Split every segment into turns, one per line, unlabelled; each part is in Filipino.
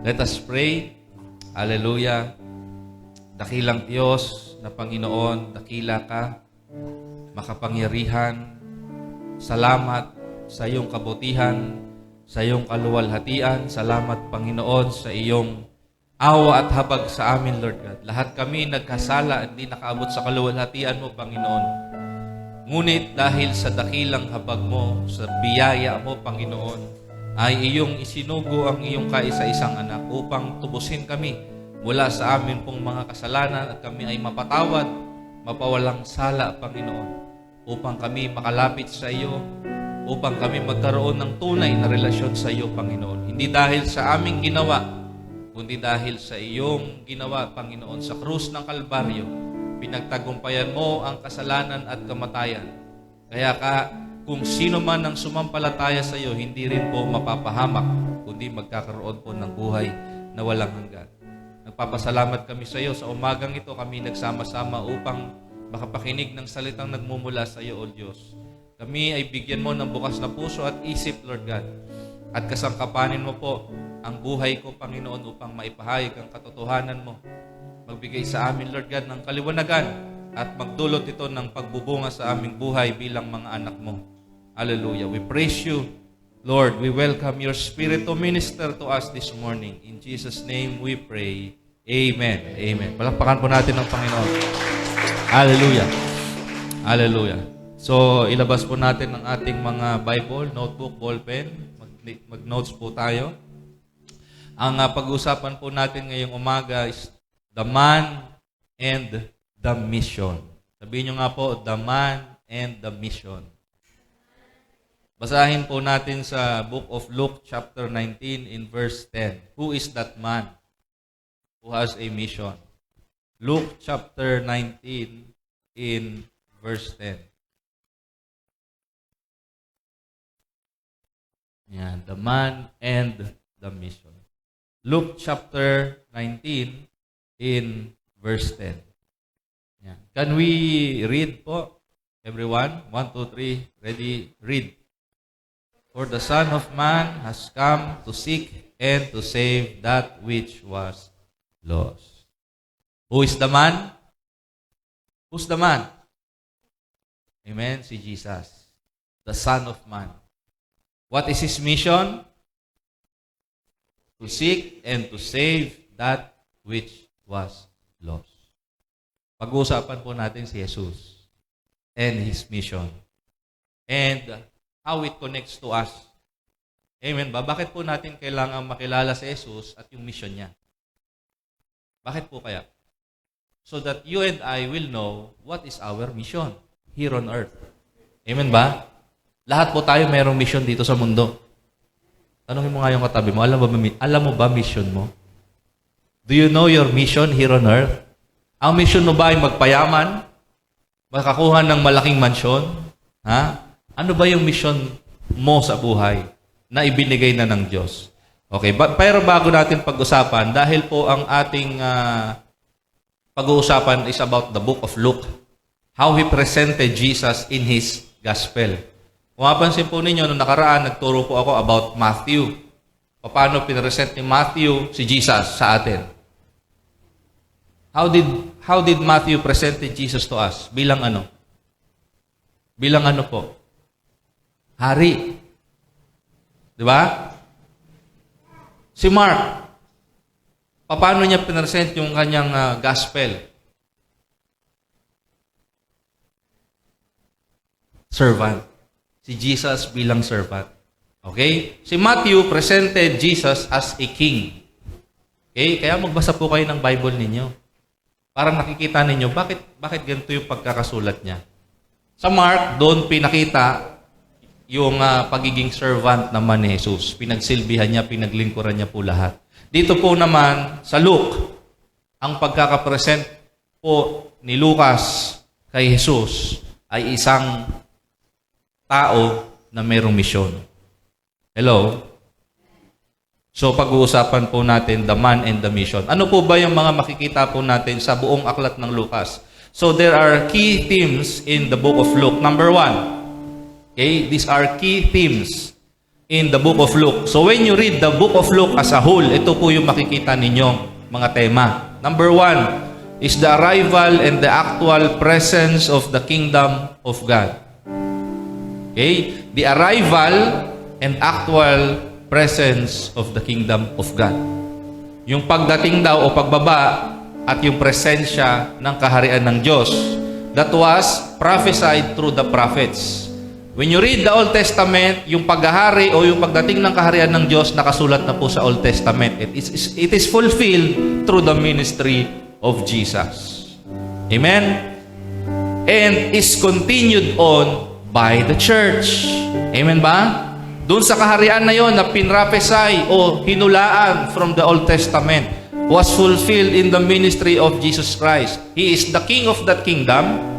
Let us pray. Hallelujah. Dakilang Diyos na Panginoon, dakila ka, makapangyarihan. Salamat sa iyong kabutihan, sa iyong kaluwalhatian. Salamat, Panginoon, sa iyong awa at habag sa amin, Lord God. Lahat kami nagkasala at hindi nakaabot sa kaluwalhatian mo, Panginoon. Ngunit dahil sa dakilang habag mo, sa biyaya mo, Panginoon, ay iyong isinugo ang iyong kaisa-isang anak upang tubusin kami mula sa amin pong mga kasalanan at kami ay mapatawad, mapawalang sala, Panginoon, upang kami makalapit sa iyo, upang kami magkaroon ng tunay na relasyon sa iyo, Panginoon. Hindi dahil sa aming ginawa, kundi dahil sa iyong ginawa, Panginoon, sa krus ng Kalbaryo. Pinagtagumpayan mo ang kasalanan at kamatayan. Kaya kung sino man ang sumampalataya sa iyo, hindi rin po mapapahamak, kundi magkakaroon po ng buhay na walang hanggan. Nagpapasalamat kami sa iyo. Sa umagang ito kami nagsama-sama upang makapakinig ng salitang nagmumula sa iyo, O Diyos. Kami ay bigyan mo ng bukas na puso at isip, Lord God. At kasangkapanin mo po ang buhay ko, Panginoon, upang maipahayag ang katotohanan mo. Magbigay sa amin, Lord God, ng kaliwanagan at magdulot ito ng pagbubunga sa aming buhay bilang mga anak mo. Hallelujah. We praise you, Lord. We welcome your Spirit to minister to us this morning. In Jesus' name we pray. Amen. Amen. Palakpakan po natin ang Panginoon. Hallelujah. Hallelujah. So, ilabas po natin ang ating mga Bible, notebook, ballpen. Mag-notes po tayo. Ang pag-uusapan po natin ngayong umaga is the man and the mission. Sabihin nyo nga po, the man and the mission. Basahin po natin sa book of Luke chapter 19 in verse 10. Who is that man who has a mission? Luke chapter 19 in verse 10. Yan, the man and the mission. Luke chapter 19 in verse 10. Yan. Can we read po? Everyone? 1, 2, 3. Ready? Read. For the Son of Man has come to seek and to save that which was lost. Who is the man? Who's the man? Amen? Si Jesus. The Son of Man. What is His mission? To seek and to save that which was lost. Pag-uusapan po natin si Jesus and His mission. And how it connects to us. Amen ba? Bakit po natin kailangan makilala si Jesus at yung mission niya? Bakit po kaya? So that you and I will know what is our mission here on earth. Amen ba? Lahat po tayo mayroong mission dito sa mundo. Tanungin mo nga yung katabi mo, alam mo ba mission mo? Do you know your mission here on earth? Ang mission mo ba ay magpayaman? Makakuha ng malaking mansyon? Ha? Ano ba yung mission mo sa buhay na ibinigay na ng Diyos? Okay, pero bago natin pag-usapan, dahil po ang ating pag-uusapan is about the book of Luke. How he presented Jesus in his gospel. Kung mapansin po ninyo, nung nakaraan, nagturo po ako about Matthew. Paano pinresent ni Matthew si Jesus sa atin. How did Matthew present Jesus to us? Bilang ano? Bilang ano po? Hari. Di ba? Si Mark, paano niya pinresent yung kanyang gospel? Servant. Si Jesus bilang servant. Okay? Si Matthew presented Jesus as a king. Okay? Kaya magbasa po kayo ng Bible ninyo. Para nakikita ninyo, bakit ganito yung pagkakasulat niya? Sa Mark, doon pinakita yung pagiging servant naman ni Jesus. Pinagsilbihan niya, pinaglingkuran niya po lahat. Dito po naman, sa Luke, ang pagkakapresent po ni Lucas kay Jesus ay isang tao na mayroong misyon. Hello? So, pag-uusapan po natin the man and the mission. Ano po ba yung mga makikita po natin sa buong aklat ng Lucas? So, there are key themes in the book of Luke. Number 1, okay, these are key themes in the book of Luke. So when you read the book of Luke as a whole, ito po yung makikita ninyong mga tema. Number 1 is the arrival and the actual presence of the kingdom of God. Okay? The arrival and actual presence of the kingdom of God. Yung pagdating daw o pagbaba at yung presensya ng kaharian ng Diyos that was prophesied through the prophets. When you read the Old Testament, yung paghahari o yung pagdating ng kaharian ng Diyos, nakasulat na po sa Old Testament. It is fulfilled through the ministry of Jesus. Amen? And is continued on by the church. Amen ba? Doon sa kaharian na yon na pinrapesay o hinulaan from the Old Testament was fulfilled in the ministry of Jesus Christ. He is the King of that kingdom.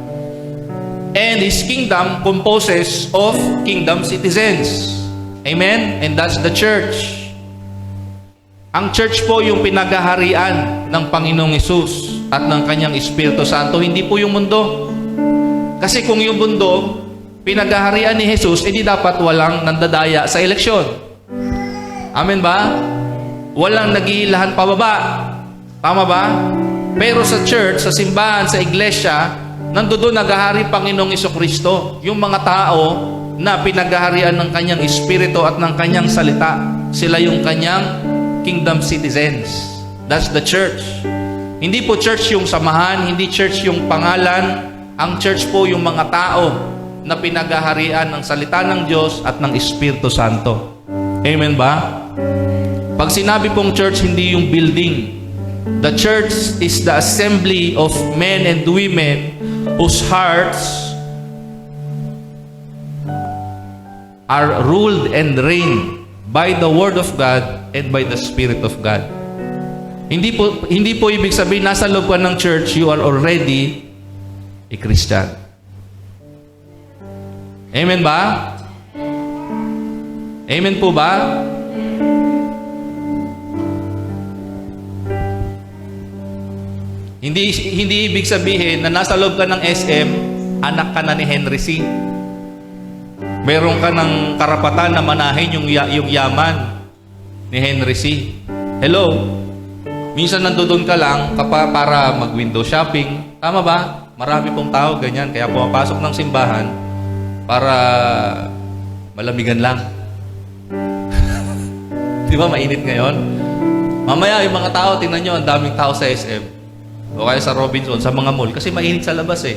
And His kingdom composes of kingdom citizens. Amen? And that's the church. Ang church po yung pinaghaharian ng Panginoong Hesus at ng Kanyang Espiritu Santo, hindi po yung mundo. Kasi kung yung mundo, pinaghaharian ni Jesus, hindi dapat walang nandadaya sa eleksyon. Amen ba? Walang nagiilahan pababa. Tama ba? Pero sa church, sa simbahan, sa iglesia, nandoon naghahari Panginoong Jesucristo, yung mga tao na pinaghaharian ng Kanyang Espiritu at ng Kanyang salita. Sila yung Kanyang kingdom citizens. That's the church. Hindi po church yung samahan, hindi church yung pangalan. Ang church po yung mga tao na pinaghaharian ng salita ng Diyos at ng Espiritu Santo. Amen ba? Pag sinabi pong church, hindi yung building. The church is the assembly of men and women whose hearts are ruled and reigned by the Word of God and by the Spirit of God. Hindi po ibig sabihin nasa loob ka ng church, you are already a Christian. Amen ba? Amen po ba? Hindi ibig sabihin na nasa loob ka ng SM, anak ka na ni Henry C. Meron ka ng karapatan na manahin yung yaman ni Henry C. Hello? Minsan nandoon ka lang para mag-window shopping. Tama ba? Marami pong tao ganyan. Kaya pumapasok ng simbahan para malamigan lang. Di ba mainit ngayon? Mamaya yung mga tao, tingnan nyo, ang daming tao sa SM. O kaya sa Robinson, sa mga mall. Kasi mainit sa labas eh.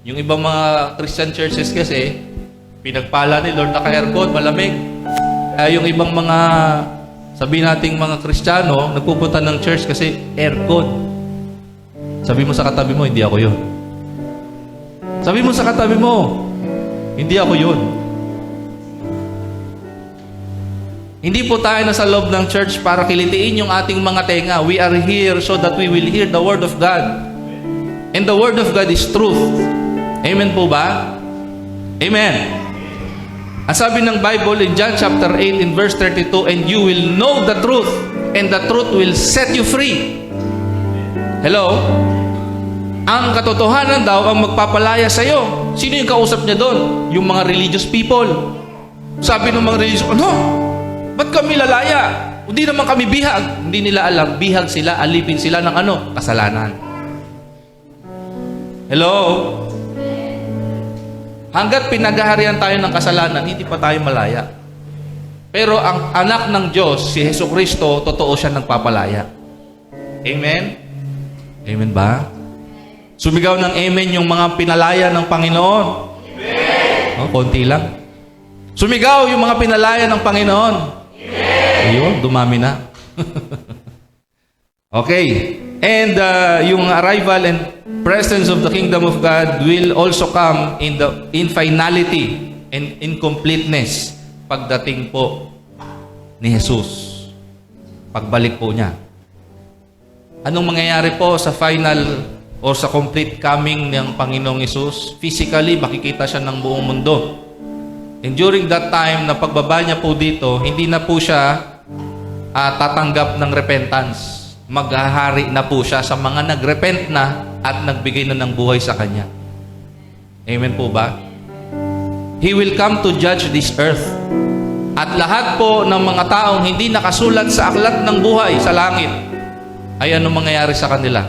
Yung ibang mga Christian churches kasi, pinagpala ni Lord naka-aircon, malamig. Kaya yung ibang mga, sabihin nating mga Kristiyano, nagpupunta ng church kasi aircon. Sabi mo sa katabi mo, hindi ako yun. Sabi mo sa katabi mo, hindi ako yun. Hindi po tayo nasa loob ng church para kilitiin yung ating mga tenga. We are here so that we will hear the Word of God. And the Word of God is truth. Amen po ba? Amen. Ang sabi ng Bible in John chapter 8 in verse 32, and you will know the truth, and the truth will set you free. Hello? Ang katotohanan daw ang magpapalaya sa iyo. Sino yung kausap niya doon? Yung mga religious people. Sabi ng mga religious, ano? Ba't kami lalaya? Hindi naman kami bihag. Hindi nila alam, bihag sila, alipin sila ng ano? Kasalanan. Hello? Hanggat pinaghaharian tayo ng kasalanan, hindi pa tayo malaya. Pero ang anak ng Diyos, si Jesucristo, totoo siya nagpapalaya. Amen? Amen ba? Sumigaw ng amen yung mga pinalaya ng Panginoon. Amen! Oh, konti lang. Sumigaw yung mga pinalaya ng Panginoon. Ayun, dumami na. Okay. And yung arrival and presence of the kingdom of God will also come in finality and in completeness pagdating po ni Jesus. Pagbalik po niya. Anong mangyayari po sa final o sa complete coming ng Panginoong Jesus? Physically, makikita siya ng buong mundo. And during that time, na pagbaba niya po dito, hindi na po siya tatanggap ng repentance. Maghahari na po siya sa mga nagrepent na at nagbigay na ng buhay sa Kanya. Amen po ba? He will come to judge this earth. At lahat po ng mga taong hindi nakasulat sa aklat ng buhay sa langit, ay ano mangyayari sa kanila?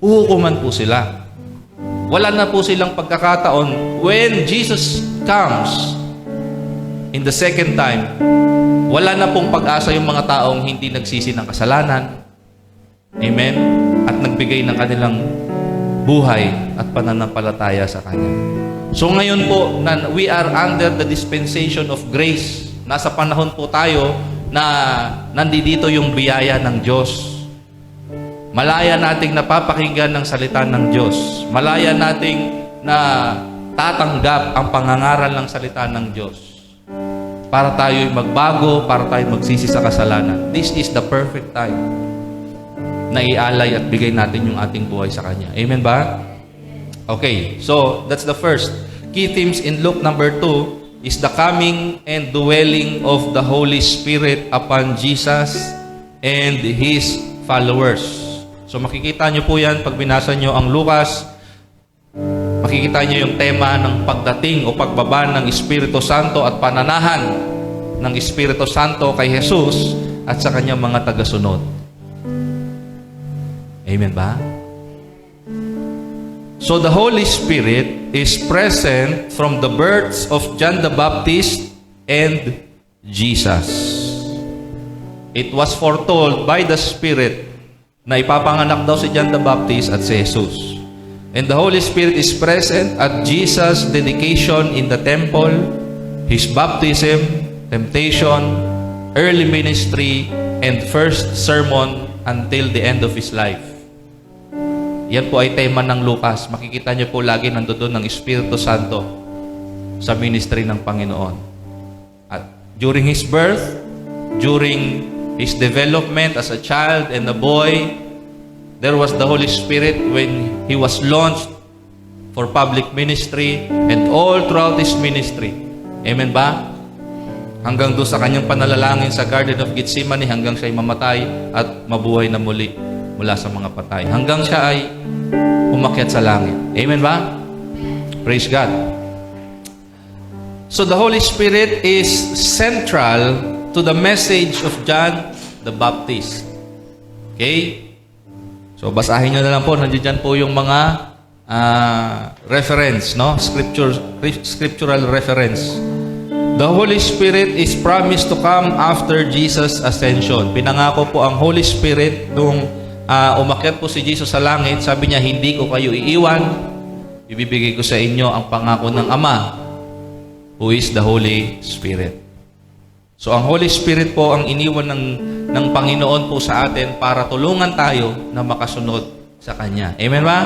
Uhukuman po sila. Wala na po silang pagkakataon when Jesus comes in the second time. Wala na pong pag-asa yung mga taong hindi nagsisi ng kasalanan. Amen? At nagbigay ng kanilang buhay at pananampalataya sa Kanya. So ngayon po, we are under the dispensation of grace. Nasa panahon po tayo na nandito yung biyaya ng Diyos. Malaya nating napapakinggan ng salita ng Diyos. Malaya nating na tatanggap ang pangangaral ng salita ng Diyos. Para tayo'y magbago, para tayo magsisi sa kasalanan. This is the perfect time na ialay at bigay natin yung ating buhay sa Kanya. Amen ba? Okay, so that's the first. Key themes in Luke number 2 is the coming and dwelling of the Holy Spirit upon Jesus and His followers. So makikita nyo po yan pag binasa nyo ang Lucas. Makikita nyo yung tema ng pagdating o pagbaba ng Espiritu Santo at pananahan ng Espiritu Santo kay Jesus at sa kanyang mga tagasunod. Amen ba? So the Holy Spirit is present from the births of John the Baptist and Jesus. It was foretold by the Spirit na ipapanganak daw si John the Baptist at si Jesus. And the Holy Spirit is present at Jesus' dedication in the temple, His baptism, temptation, early ministry, and first sermon until the end of His life. Yan po ay tema ng Lucas. Makikita niyo po lagi nandoon ng Espiritu Santo sa ministry ng Panginoon. At during His birth, during His development as a child and a boy, there was the Holy Spirit when He was launched for public ministry and all throughout His ministry. Amen ba? Hanggang doon sa kanyang panalalangin sa Garden of Gethsemane, hanggang siya ay mamatay at mabuhay na muli mula sa mga patay. Hanggang siya ay umakyat sa langit. Amen ba? Praise God. So the Holy Spirit is central to the message of John the Baptist. Okay? So basahin nyo na lang po. Nandiyan po yung mga reference, no? Scriptural reference. The Holy Spirit is promised to come after Jesus' ascension. Pinangako po ang Holy Spirit nung umakyat po si Jesus sa langit. Sabi niya, hindi ko kayo iiwan. Ibibigay ko sa inyo ang pangako ng Ama, who is the Holy Spirit. So ang Holy Spirit po ang iniwan ng Panginoon po sa atin para tulungan tayo na makasunod sa Kanya. Amen ba?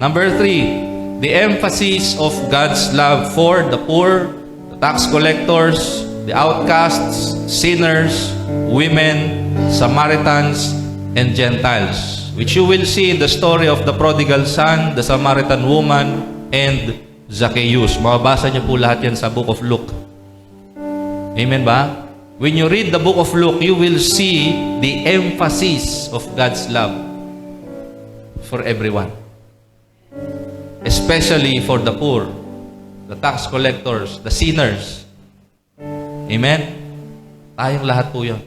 Number 3, the emphasis of God's love for the poor, the tax collectors, the outcasts, sinners, women, Samaritans, and Gentiles, which you will see in the story of the prodigal son, the Samaritan woman, and Zacchaeus. Mababasa niyo po lahat yan sa book of Luke. Amen ba? When you read the book of Luke, you will see the emphasis of God's love for everyone. Especially for the poor, the tax collectors, the sinners. Amen? Tayong lahat po yun.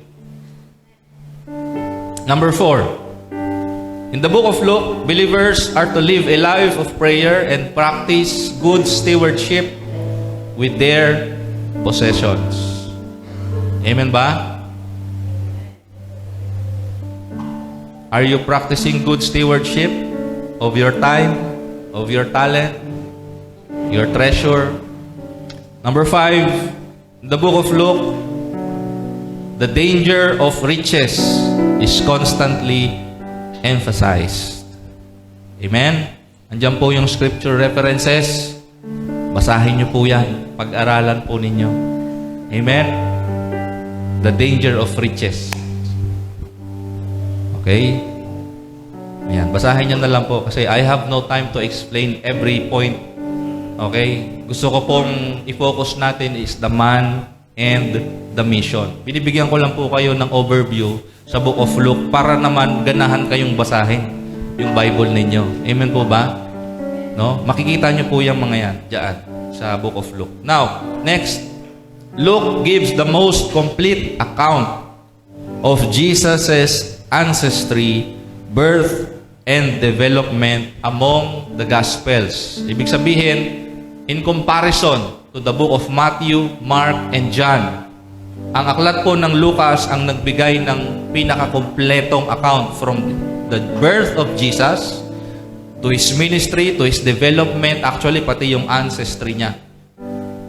Number 4. In the book of Luke, believers are to live a life of prayer and practice good stewardship with their possessions. Amen ba? Are you practicing good stewardship of your time, of your talent, your treasure? Number 5, in the book of Luke, the danger of riches is constantly emphasized. Amen? Andiyan po yung scripture references. Basahin niyo po yan. Pag-aralan po ninyo. Amen? The danger of riches. Okay? Ayan. Basahin niyo na lang po kasi I have no time to explain every point. Okay? Gusto ko pong i-focus natin is the man and the mission. Binibigyan ko lang po kayo ng overview sa book of Luke para naman ganahan kayong basahin yung Bible ninyo. Amen po ba? No? Makikita nyo po yung mga yan dyan sa book of Luke. Now, next, Luke gives the most complete account of Jesus' ancestry, birth, and development among the Gospels. Ibig sabihin, in comparison to the book of Matthew, Mark, and John, ang aklat po ng Lucas ang nagbigay ng pinakakumpletong account from the birth of Jesus to His ministry, to His development, actually pati yung ancestry niya.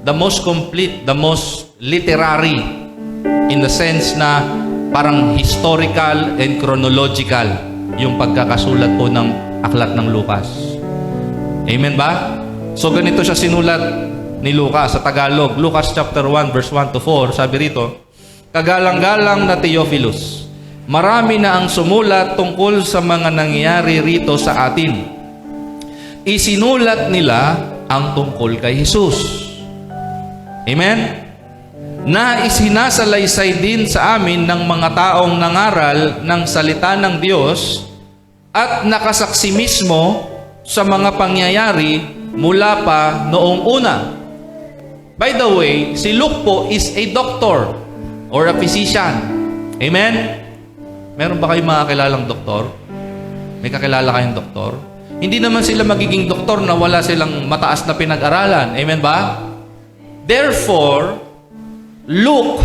The most complete, the most literary, in the sense na parang historical and chronological yung pagkakasulat po ng aklat ng Lucas. Amen ba? So ganito siya sinulat ni Lucas sa Tagalog. Lucas chapter 1 verse 1 to 4, sabi rito, "Kagalang-galang na Theophilus, marami na ang sumulat tungkol sa mga nangyayari rito sa atin. Isinulat nila ang tungkol kay Jesus." Amen? "Na isinasalaysay din sa amin ng mga taong nangaral ng salita ng Diyos at nakasaksi mismo sa mga pangyayari mula pa noong una." By the way, si Luke po is a doctor or a physician. Amen? Meron ba kayong mga kilalang doktor? May kakilala kayong doktor? Hindi naman sila magiging doktor na wala silang mataas na pinag-aralan. Amen ba? Therefore, Luke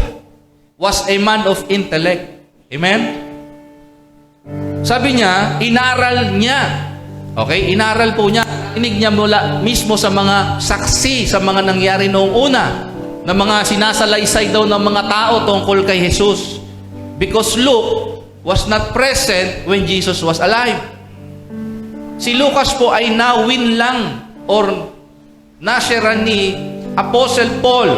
was a man of intellect. Amen? Sabi niya, inaral niya. Okay? Inaral po niya. Inig niya mula mismo sa mga saksi, sa mga nangyari noong una, na mga sinasalaysay daw ng mga tao tungkol kay Jesus. Because Luke was not present when Jesus was alive. Si Lucas po ay nawin lang or nashare ni Apostle Paul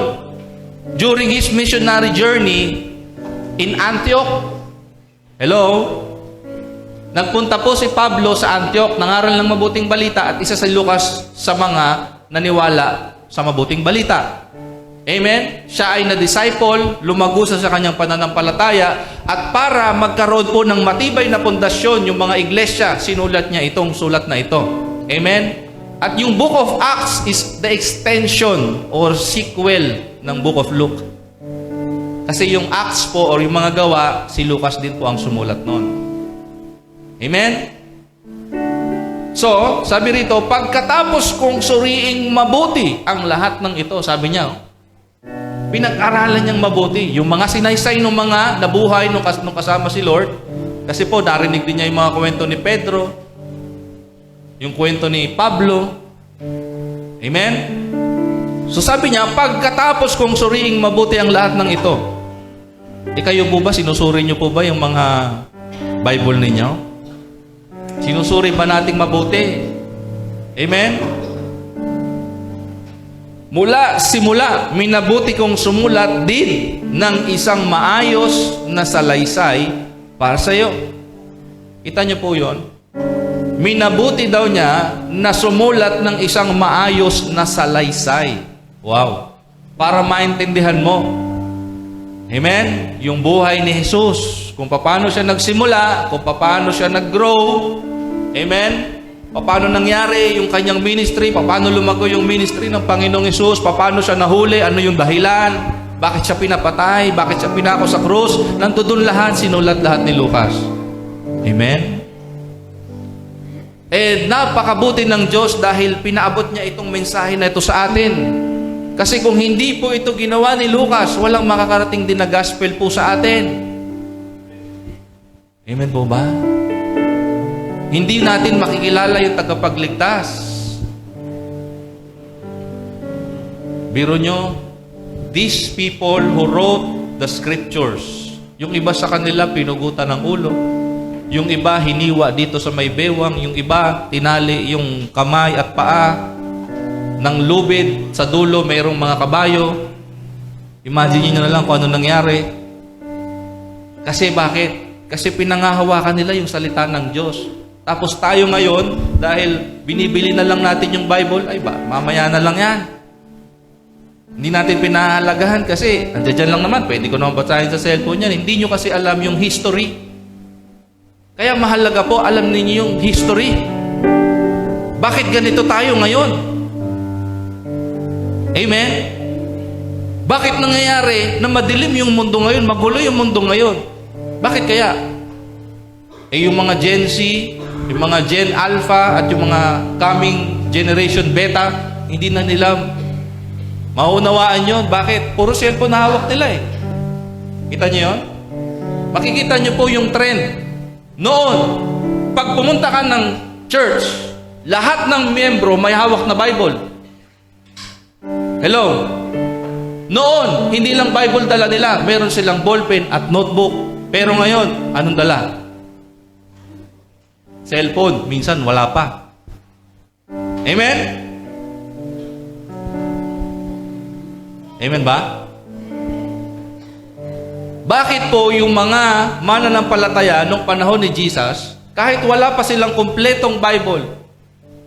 during his missionary journey in Antioch. Hello? Nagpunta po si Pablo sa Antioch, nangaral ng mabuting balita, at isa si Lucas sa mga naniwala sa mabuting balita. Amen? Siya ay na-disciple, lumago sa kanyang pananampalataya, at para magkaroon po ng matibay na pundasyon yung mga iglesia, sinulat niya itong sulat na ito. Amen? At yung Book of Acts is the extension or sequel ng Book of Luke. Kasi yung Acts po or yung mga gawa, si Lucas din po ang sumulat noon. Amen? So, sabi rito, pagkatapos kong suriing mabuti ang lahat ng ito, sabi niya, pinag-aralan niyang mabuti. Yung mga sinaysay ng mga nabuhay nung kasama si Lord, kasi po, narinig din niya yung mga kwento ni Pedro, yung kwento ni Pablo. Amen? So sabi niya, pagkatapos kong suriing mabuti ang lahat ng ito, kayo po ba, sinusuri niyo po ba yung mga Bible ninyo? Sinusuri ba nating mabuti? Amen? Mula simula, minabuti kong sumulat din ng isang maayos na salaysay para sa iyo. Kita niyo po yon? Minabuti daw niya na sumulat ng isang maayos na salaysay. Wow! Para maintindihan mo. Amen? Yung buhay ni Jesus. Kung paano siya nagsimula, kung paano siya nag-grow. Amen? Paano nangyari yung kanyang ministry, paano lumago yung ministry ng Panginoong Jesus, paano siya nahuli, ano yung dahilan, bakit siya pinapatay, bakit siya pinako sa krus, nandun lahat, sinulat lahat ni Lucas. Amen? Napakabuti ng Diyos dahil pinaabot niya itong mensahe na ito sa atin. Kasi kung hindi po ito ginawa ni Lucas, walang makakarating din na gospel po sa atin. Amen po ba? Hindi natin makikilala yung tagapagligtas. Biro nyo, these people who wrote the scriptures, yung iba sa kanila pinugutan ng ulo, yung iba hiniwa dito sa may bewang, yung iba tinali yung kamay at paa ng lubid, sa dulo mayroong mga kabayo. Imagine niyo na lang kung ano nangyari. Kasi bakit? Kasi pinangahawakan nila yung salita ng Diyos. Tapos tayo ngayon, dahil binibili na lang natin yung Bible, ay ba, mamaya na lang yan. Hindi natin pinahalagahan kasi andyan lang naman, pwede ko naman basahin sa cellphone yan. Hindi nyo kasi alam yung history. Kaya mahalaga po, alam ninyo yung history. Bakit ganito tayo ngayon? Amen? Bakit nangyayari na madilim yung mundo ngayon, magulo yung mundo ngayon? Bakit kaya? Yung mga Gen Z, yung mga Gen Alpha, at yung mga coming Generation Beta, hindi na nila maunawaan yun. Bakit? Puro cellphone na hawak nila eh. Kita niyo yun? Makikita niyo po yung trend. Noon, pag pumunta ka ng church, lahat ng miyembro may hawak na Bible. Hello? Noon, hindi lang Bible dala nila. Meron silang ballpen at notebook. Pero ngayon, anong dala? Cellphone. Minsan, wala pa. Amen? Amen ba? Bakit po yung mga mananampalataya nung panahon ni Jesus, kahit wala pa silang kumpletong Bible,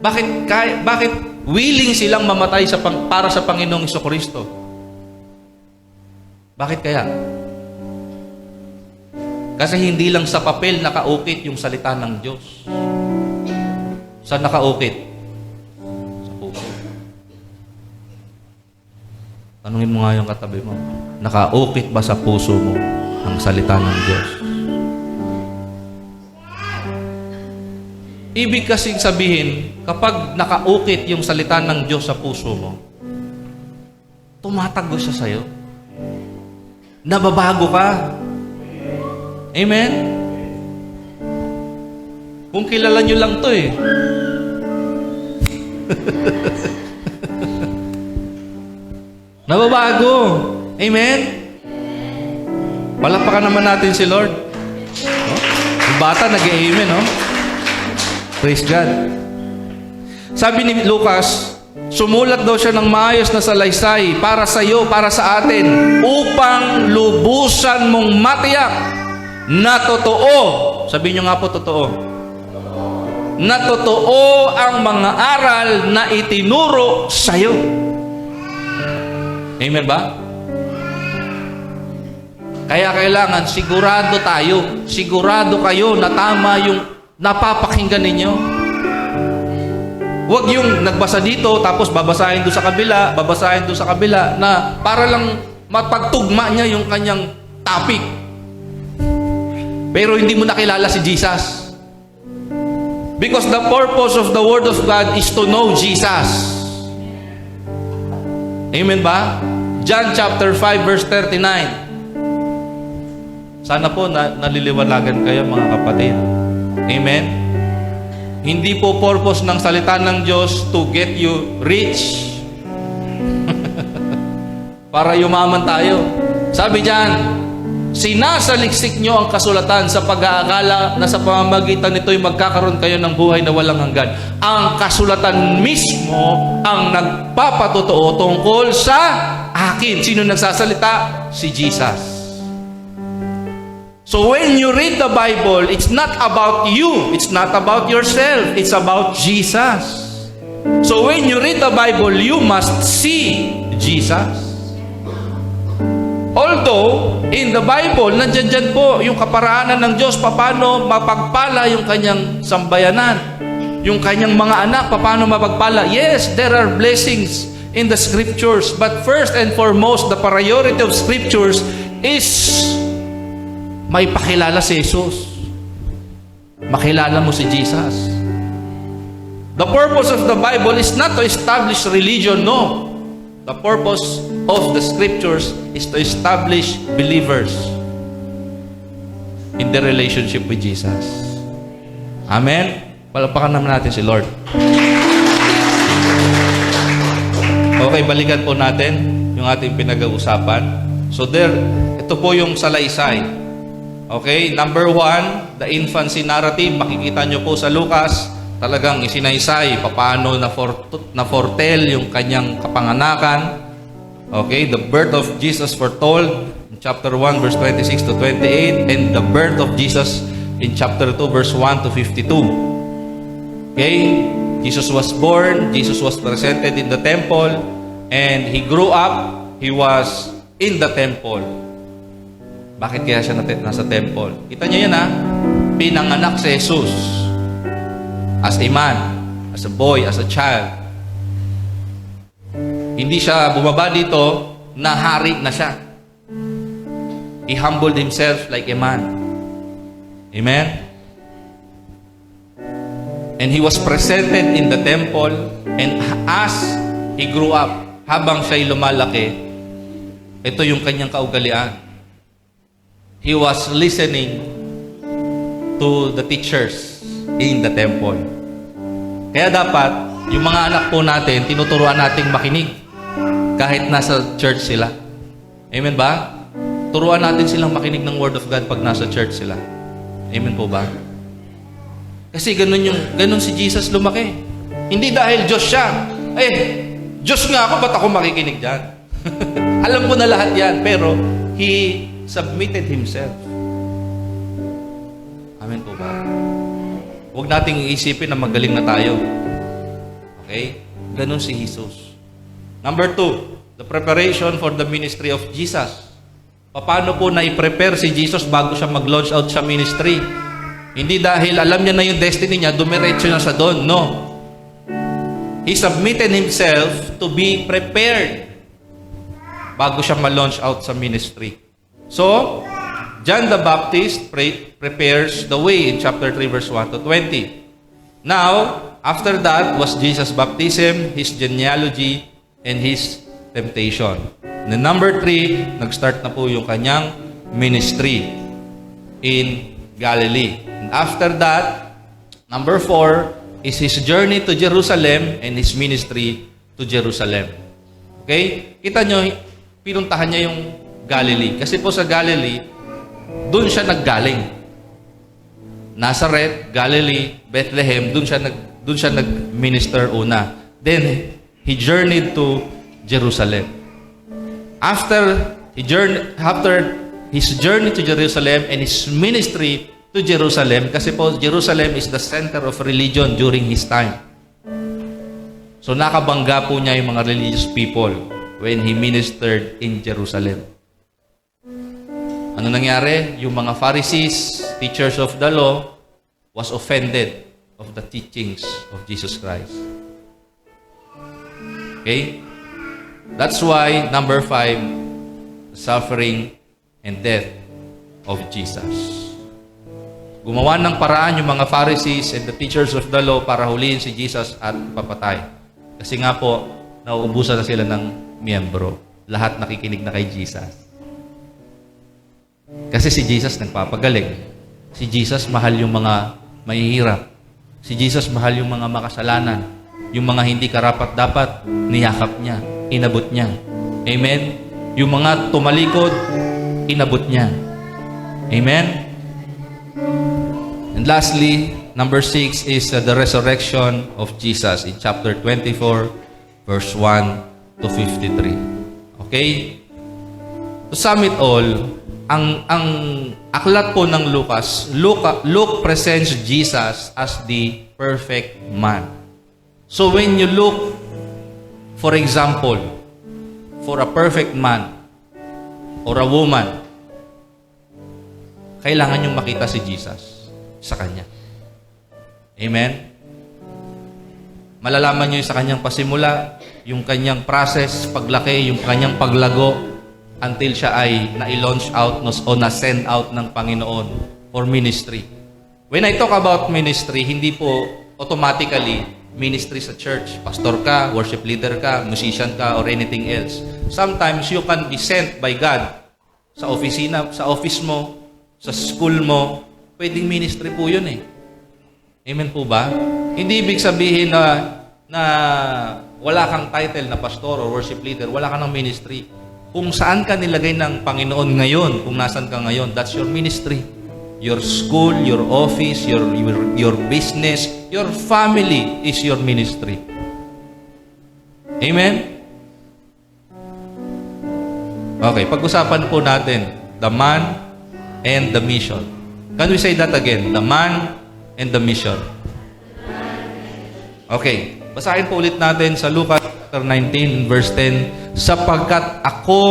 bakit willing silang mamatay para sa Panginoong Jesucristo? Bakit kaya? Kasi hindi lang sa papel nakaukit yung salita ng Diyos. Saan nakaukit? Sa puso. Tanungin mo nga yung katabi mo. Nakaukit ba sa puso mo ang salita ng Diyos? Ibig kasing sabihin, kapag nakaukit yung salita ng Diyos sa puso mo, tumatago siya sa'yo. Nababago ka. Amen? Kung kilala nyo lang to eh. Nababago. Amen? Palapakan naman natin si Lord. Yung bata nag-amen, no? Praise God. Sabi ni Lucas, sumulat daw siya ng maayos na salaysay para sa iyo, para sa atin, upang lubusan mong matiyak na totoo. Sabi niyo nga po, totoo. Na totoo ang mga aral na itinuro sa iyo. Amen ba? Kaya kailangan sigurado tayo, sigurado kayo na tama yung napapakinggan ninyo. Huwag yung nagbasa dito, tapos babasahin doon sa kabila, babasahin doon sa kabila, na para lang mapagtugma niya yung kanyang topic. Pero hindi mo nakilala si Jesus. Because the purpose of the Word of God is to know Jesus. Amen ba? John chapter 5 verse 39. Sana po naliliwanagan kayo mga kapatid. Amen? Hindi po purpose ng salita ng Diyos to get you rich. Para yumaman tayo. Sabi diyan, sinasaliksik nyo ang kasulatan sa pag-aakala na sa pamamagitan nito'y magkakaroon kayo ng buhay na walang hanggan. Ang kasulatan mismo ang nagpapatotoo tungkol sa akin. Sino nagsasalita? Si Jesus. So when you read the Bible, it's not about you. It's not about yourself. It's about Jesus. So when you read the Bible, you must see Jesus. Although, in the Bible, nandyan po yung kaparaanan ng Diyos, paano mapagpala yung kanyang sambayanan. Yung kanyang mga anak, paano mapagpala. Yes, there are blessings in the Scriptures. But first and foremost, the priority of Scriptures is may pakilala si Jesus. Makilala mo si Jesus. The purpose of the Bible is not to establish religion, no. The purpose of the Scriptures is to establish believers in the relationship with Jesus. Amen? Palapakan naman natin si Lord. Okay, balikan po natin yung ating pinag-uusapan. So ito po yung salaysay. Okay, number 1, the infancy narrative. Makikita nyo po sa Lucas, talagang isinaysay paano na foretell yung kanyang kapanganakan. Okay, the birth of Jesus foretold in chapter 1 verse 26 to 28, and the birth of Jesus in chapter 2 verse 1 to 52. Okay, Jesus was born, Jesus was presented in the temple, and he grew up, he was in the temple. Bakit kaya siya nasa temple? Kita niyo yan ha? Pinanganak si Jesus as a man, as a boy, as a child. Hindi siya bumaba dito na hari na siya. He humbled himself like a man. Amen? And he was presented in the temple, and as he grew up, habang siya'y lumalaki, ito yung kanyang kaugalian. He was listening to the teachers in the temple. Kaya dapat, yung mga anak po natin, tinuturuan nating makinig kahit nasa church sila. Amen ba? Turuan natin silang makinig ng Word of God pag nasa church sila. Amen po ba? Kasi ganun si Jesus lumaki. Hindi dahil Diyos siya. Diyos nga ako, ba't ako makikinig dyan? Alam ko na lahat yan, pero He submitted Himself. Amen po ba? Huwag nating iisipin na magaling na tayo. Okay? Ganun si Jesus. Number 2, the preparation for the ministry of Jesus. Paano po na-prepare si Jesus bago siya mag-launch out sa ministry? Hindi dahil alam niya na yung destiny niya, dumiretso na sa doon. No. He submitted himself to be prepared bago siya ma-launch out sa ministry. So, John the Baptist prepares the way in chapter 3 verse 1 to 20. Now, after that was Jesus' baptism, His genealogy, and His temptation. And number 3, nag-start na po yung kanyang ministry in Galilee. And after that, number 4 is His journey to Jerusalem and His ministry to Jerusalem. Okay? Kita nyo, pinuntahan niya yung Galilee. Kasi po sa Galilee, doon siya naggaling. Nazareth, Galilee, Bethlehem, doon siya nag-minister una. Then, He journeyed to Jerusalem. After His journey to Jerusalem and His ministry to Jerusalem, kasi po Jerusalem is the center of religion during His time. So nakabangga po niya yung mga religious people when He ministered in Jerusalem. Ano nangyari? Yung mga Pharisees, teachers of the law, was offended of the teachings of Jesus Christ. Okay? That's why, number 5, suffering and death of Jesus. Gumawa ng paraan yung mga Pharisees and the teachers of the law para huliin si Jesus at papatay. Kasi nga po, nauubusan na sila ng miyembro. Lahat nakikinig na kay Jesus. Kasi si Jesus nagpapagaling. Si Jesus mahal yung mga mahihirap. Si Jesus mahal yung mga makasalanan. Yung mga hindi karapat-dapat, niyakap niya, inabot niya. Amen? Yung mga tumalikod, inabot niya. Amen? And lastly, number 6 is the resurrection of Jesus in chapter 24, verse 1 to 53. Okay? To sum it all, ang aklat po ng Luke presents Jesus as the perfect man. So when you look, for example, for a perfect man or a woman, kailangan niyong makita si Jesus sa kanya. Amen? Malalaman niyo sa kanyang pasimula, yung kanyang process, paglaki, yung kanyang paglago, until siya ay na-launch out o na-send out ng Panginoon for ministry. When I talk about ministry, hindi po automatically ministry sa church. Pastor ka, worship leader ka, musician ka, or anything else. Sometimes you can be sent by God sa opisina, sa office mo, sa school mo. Pwedeng ministry po yun eh. Amen po ba? Hindi ibig sabihin na wala kang title na pastor or worship leader, wala ka ng ministry. Kung saan ka nilagay ng Panginoon ngayon, kung nasan ka ngayon, that's your ministry. Your school, your office, your business, your family is your ministry. Amen? Okay, pag-usapan po natin, the man and the mission. Can we say that again? The man and the mission. Okay, basahin po ulit natin sa Lucas chapter 19, verse 10. Sapagkat ako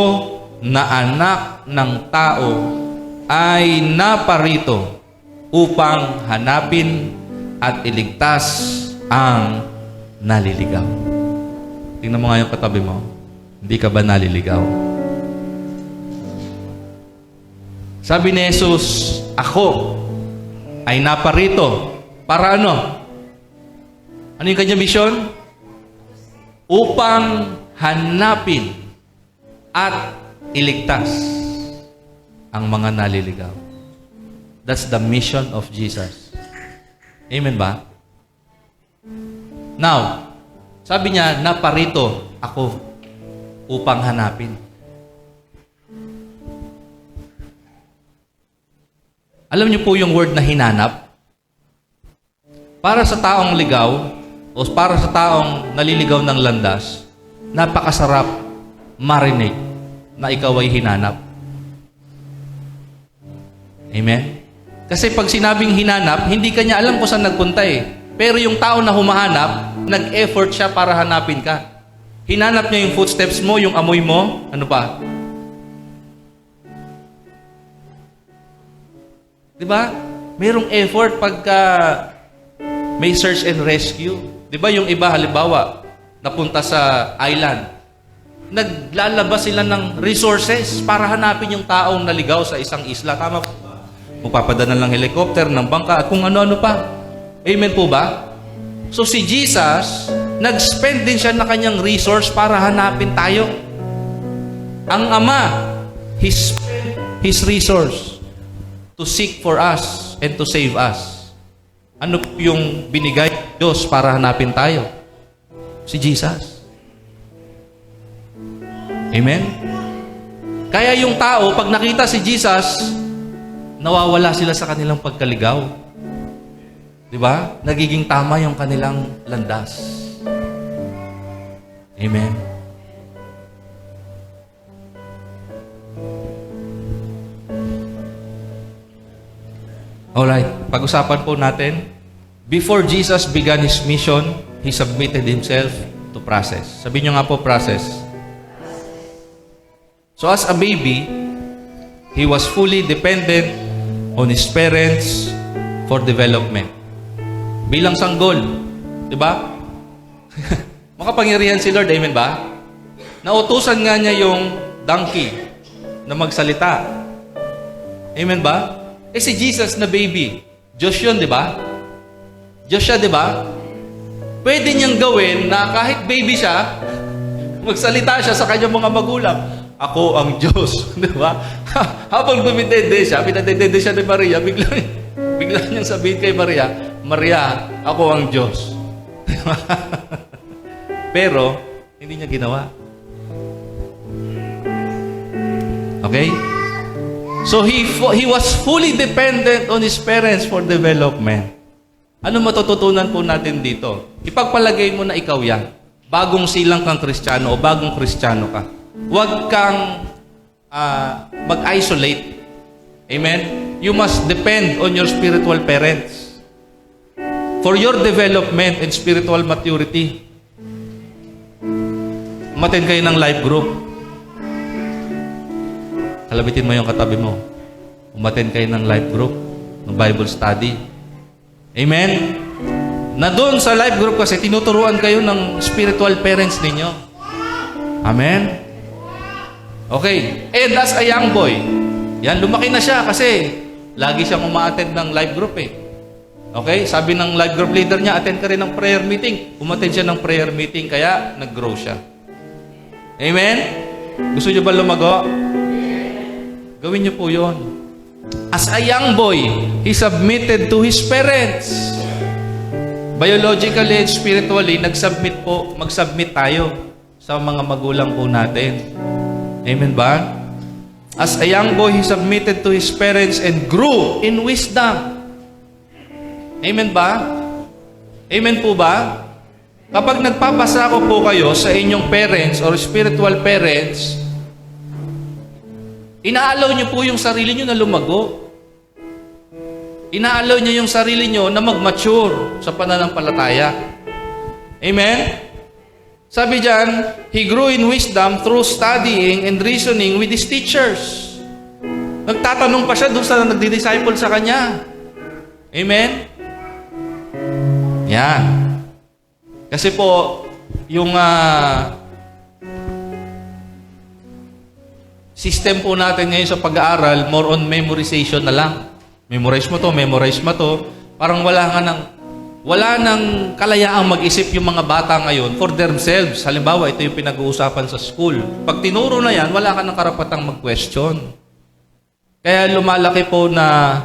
na anak ng tao ay naparito upang hanapin at iligtas ang naliligaw. Tingnan mo nga yung katabi mo. Hindi ka ba naliligaw? Sabi ni Jesus, ako ay naparito. Para ano? Ano yung kanyang mission? Upang hanapin at iligtas ang mga naliligaw. That's the mission of Jesus. Amen ba? Now, sabi niya, naparito ako upang hanapin. Alam niyo po yung word na hinanap? Para sa taong ligaw, o para sa taong naliligaw ng landas, napakasarap marinig na ikaw ay hinanap. Amen? Kasi pag sinabing hinanap, hindi kanya alam kung saan nagpunta eh. Pero yung tao na humahanap, nag-effort siya para hanapin ka. Hinanap niya yung footsteps mo, yung amoy mo, ano pa? Diba? Merong effort pagka may search and rescue. Diba yung iba, halimbawa, napunta sa island, naglalabas sila ng resources para hanapin yung taong naligaw sa isang isla. Tama po ba? Magpapadala ng helicopter, ng bangka, at kung ano-ano pa. Amen po ba? So si Jesus, nag-spend din siya na kanyang resource para hanapin tayo. Ang Ama, He spent His resource to seek for us and to save us. Ano yung binigay ng Diyos para hanapin tayo? Si Jesus. Amen? Kaya yung tao, pag nakita si Jesus, nawawala sila sa kanilang pagkaligaw. Di ba? Nagiging tama yung kanilang landas. Amen? Alright, pag-usapan po natin. Before Jesus began His mission, He submitted Himself to process. Sabihin nyo nga po, process. So as a baby, He was fully dependent on His parents for development. Bilang sanggol, di ba? Makapangyarihan si Lord, amen ba? Nautusan nga niya yung donkey na magsalita. Amen ba? Eh si Jesus na baby, Diyos yun, di ba? Diyos siya, di ba? Pwede niyang gawin na kahit baby siya, magsalita siya sa kanyang mga magulang. Ako ang Diyos, di ba? Habang dumitende siya, pinatende siya ni Maria, bigla niyang sabihin kay Maria, Maria, ako ang Diyos. Pero, hindi niya ginawa. Okay? So, he was fully dependent on his parents for development. Ano matututunan po natin dito? Ipagpalagay mo na ikaw yan. Bagong silang kang Kristiyano o bagong Kristiyano ka. Huwag kang mag-isolate. Amen? You must depend on your spiritual parents for your development and spiritual maturity. Umattend kayo ng life group. Kalabitin mo yung katabi mo. Umattend kayo ng life group, ng Bible study. Amen? Na doon sa life group kasi tinuturuan kayo ng spiritual parents ninyo. Amen? Okay. And as a young boy, yan, lumaki na siya kasi lagi siyang uma-attend ng life group eh. Okay? Sabi ng life group leader niya, attend ka rin ng prayer meeting. Umattend siya ng prayer meeting, kaya nag-grow siya. Amen? Gusto niyo ba lumago? Gawin niyo po yun. As a young boy, he submitted to his parents. Biologically and spiritually, mag-submit tayo sa mga magulang po natin. Amen ba? As a young boy, he submitted to his parents and grew in wisdom. Amen ba? Amen po ba? Kapag nagpapasako po kayo sa inyong parents or spiritual parents, inaalaw niyo po yung sarili niyo na lumago. Inaalaw niyo yung sarili niyo na mag-mature sa pananampalataya. Amen? Sabi diyan, he grew in wisdom through studying and reasoning with his teachers. Nagtatanong pa siya doon sa nagdi-disciple sa kanya. Amen? Yan. Kasi po, yung system po natin ngayon sa pag-aaral, more on memorization na lang. Memorize mo to. Parang wala nang kalayaang mag-isip yung mga bata ngayon for themselves. Halimbawa, ito yung pinag-uusapan sa school. Pag tinuro na yan, wala ka ng karapatang mag-question. Kaya lumalaki po na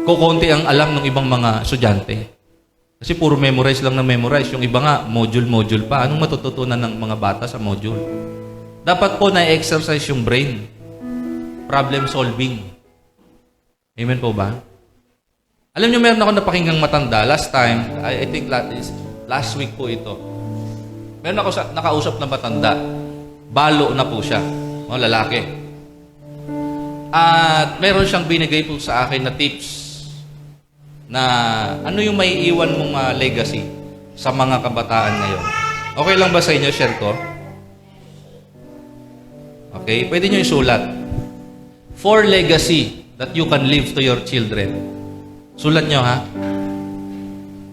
kukunti ang alam ng ibang mga estudyante. Kasi puro memorize lang na memorize. Yung iba nga, module pa. Anong matututunan ng mga bata sa module? Dapat po na-exercise yung brain. Problem solving. Amen po ba? Alam niyo, meron ako napakinggang matanda. Last time, I think last week po ito. Meron ako nakausap na matanda. Balo na po siya. Lalaki. At meron siyang binigay po sa akin na tips na ano yung may iwan mong legacy sa mga kabataan ngayon. Okay lang ba sa inyo? Share ko? Okay? Pwede nyo isulat. 4 legacy that you can leave to your children. Sulat nyo, ha?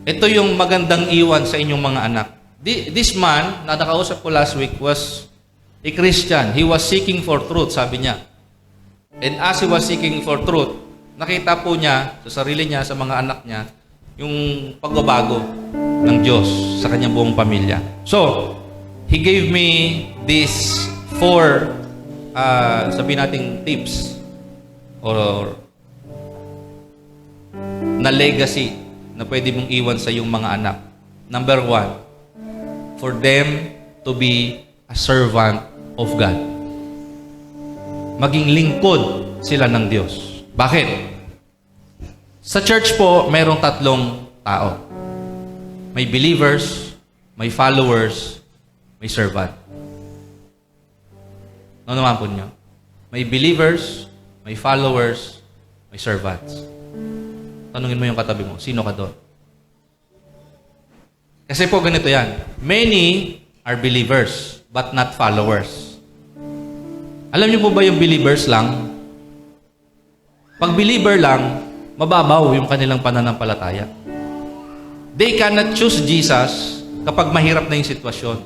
Ito yung magandang iwan sa inyong mga anak. This man, na nakausap ko last week, was a Christian. He was seeking for truth, sabi niya. And as he was seeking for truth, nakita po niya sa sarili niya, sa mga anak niya, yung pagbabago ng Diyos sa kanyang buong pamilya. So, he gave me these 4, sabi nating tips or na legacy na pwede mong iwan sa iyong mga anak. Number 1, for them to be a servant of God. Maging lingkod sila ng Diyos. Bakit? Sa church po, mayroong 3 tao. May believers, may followers, may servant. Ano naman po niyo? May believers, may followers, may servants. Tanungin mo yung katabi mo, sino ka doon? Kasi po ganito yan. Many are believers, but not followers. Alam niyo po ba yung believers lang? Pag believer lang, mababaw yung kanilang pananampalataya. They cannot choose Jesus kapag mahirap na yung sitwasyon.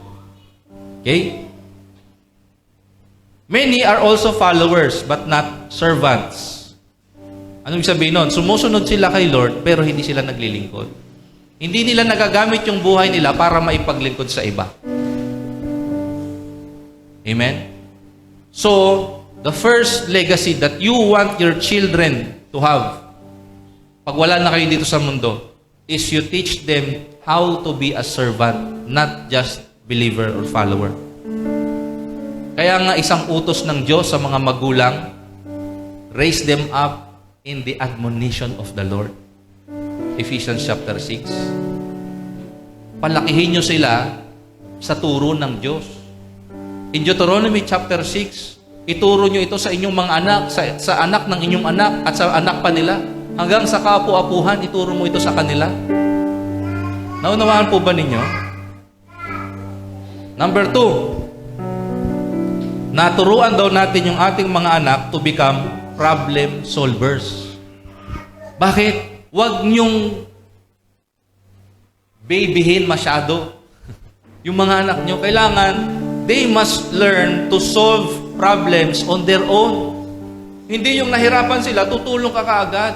Okay? Many are also followers, but not servants. Anong sabihin nun? Sumusunod sila kay Lord, pero hindi sila naglilingkod. Hindi nila nagagamit yung buhay nila para maipaglingkod sa iba. Amen? So, the first legacy that you want your children to have, pag wala na kayo dito sa mundo, is you teach them how to be a servant, not just believer or follower. Kaya nga isang utos ng Diyos sa mga magulang, raise them up in the admonition of the Lord. Ephesians chapter 6. Palakihin nyo sila sa turo ng Diyos. In Deuteronomy chapter 6, ituro nyo ito sa inyong mga anak, sa anak ng inyong anak, at sa anak pa nila. Hanggang sa kapu-apuhan, ituro mo ito sa kanila. Naunawaan po ba ninyo? Number 2, naturuan daw natin yung ating mga anak to become problem solvers. Bakit? Huwag niyong babyhin masyado. Yung mga anak niyo, kailangan, they must learn to solve problems on their own. Hindi yung nahirapan sila, tutulong ka kaagad.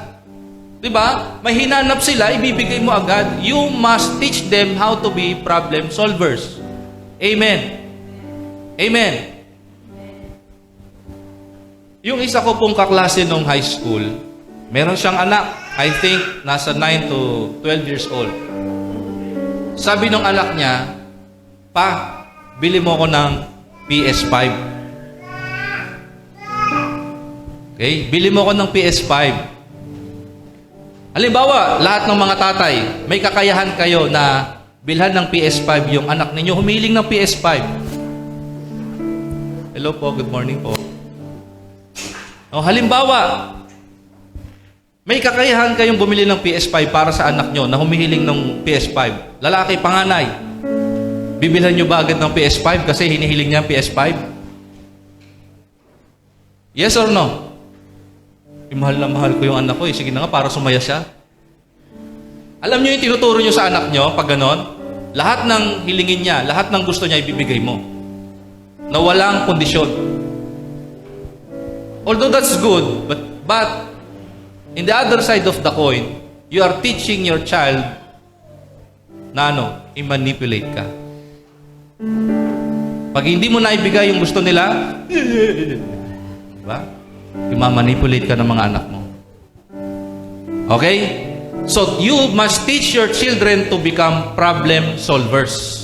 Diba? May hinanap sila, ibibigay mo agad. You must teach them how to be problem solvers. Amen. Amen. Yung isa ko pong kaklase nung high school, meron siyang anak, I think nasa 9 to 12 years old. Sabi nung anak niya, "Pa, bili mo ko ng PS5." Okay? Bili mo ko ng PS5. Halimbawa, lahat ng mga tatay, may kakayahan kayo na bilhan ng PS5 yung anak ninyo, humiling ng PS5. Hello po, good morning po. Halimbawa, may kakayahan kayong bumili ng PS5 para sa anak nyo na humihiling ng PS5. Lalaki, panganay. Bibilhan nyo ba agad ng PS5 kasi hinihiling niya ang PS5? Yes or no? Mahal na mahal ko yung anak ko. Sige na nga, para sumaya siya. Alam nyo yung tinuturo nyo sa anak nyo pag ganon? Lahat ng hilingin niya, lahat ng gusto niya ibibigay mo. na walang kondisyon. Although that's good, but in the other side of the coin, you are teaching your child na i-manipulate ka. Pag hindi mo na ibigay yung gusto nila, diba? I-manipulate ka ng mga anak mo. Okay? So, you must teach your children to become problem solvers.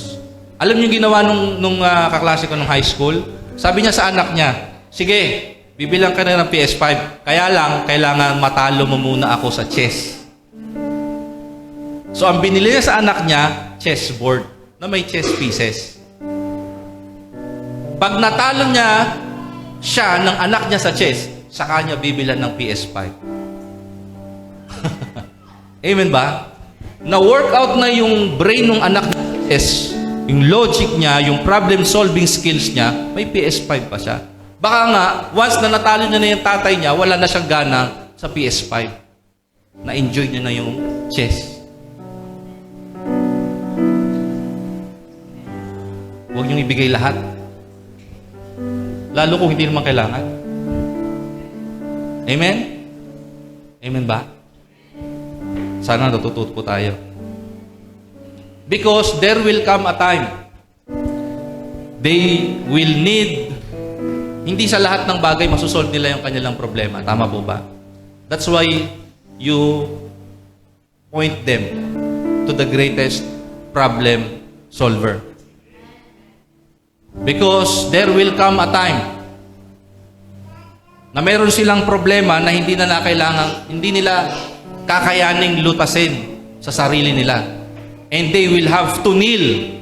Alam niyo ginawa nung kaklase ko nung high school? Sabi niya sa anak niya, sige, bibilang ka na ng PS5. Kaya lang, kailangan matalo mo muna ako sa chess. So, ang binili niya sa anak niya, chessboard na may chess pieces. Pag natalo niya siya ng anak niya sa chess, saka niya bibilan ng PS5. Amen ba? Na-work out na yung brain ng anak niya sa chess, yung logic niya, yung problem-solving skills niya, may PS5 pa siya. Baka nga, once na natalo niya na yung tatay niya, wala na siyang gana sa PS5. Na-enjoy niya na yung chess. Huwag niyong ibigay lahat. Lalo kung hindi naman kailangan. Amen? Amen ba? Sana natututo po tayo. Because there will come a time they will need, hindi sa lahat ng bagay masusolve nila yung kanilang problema. Tama po ba? That's why you point them to the greatest problem solver. Because there will come a time na meron silang problema na hindi nila kakayaning lutasin sa sarili nila. And they will have to kneel.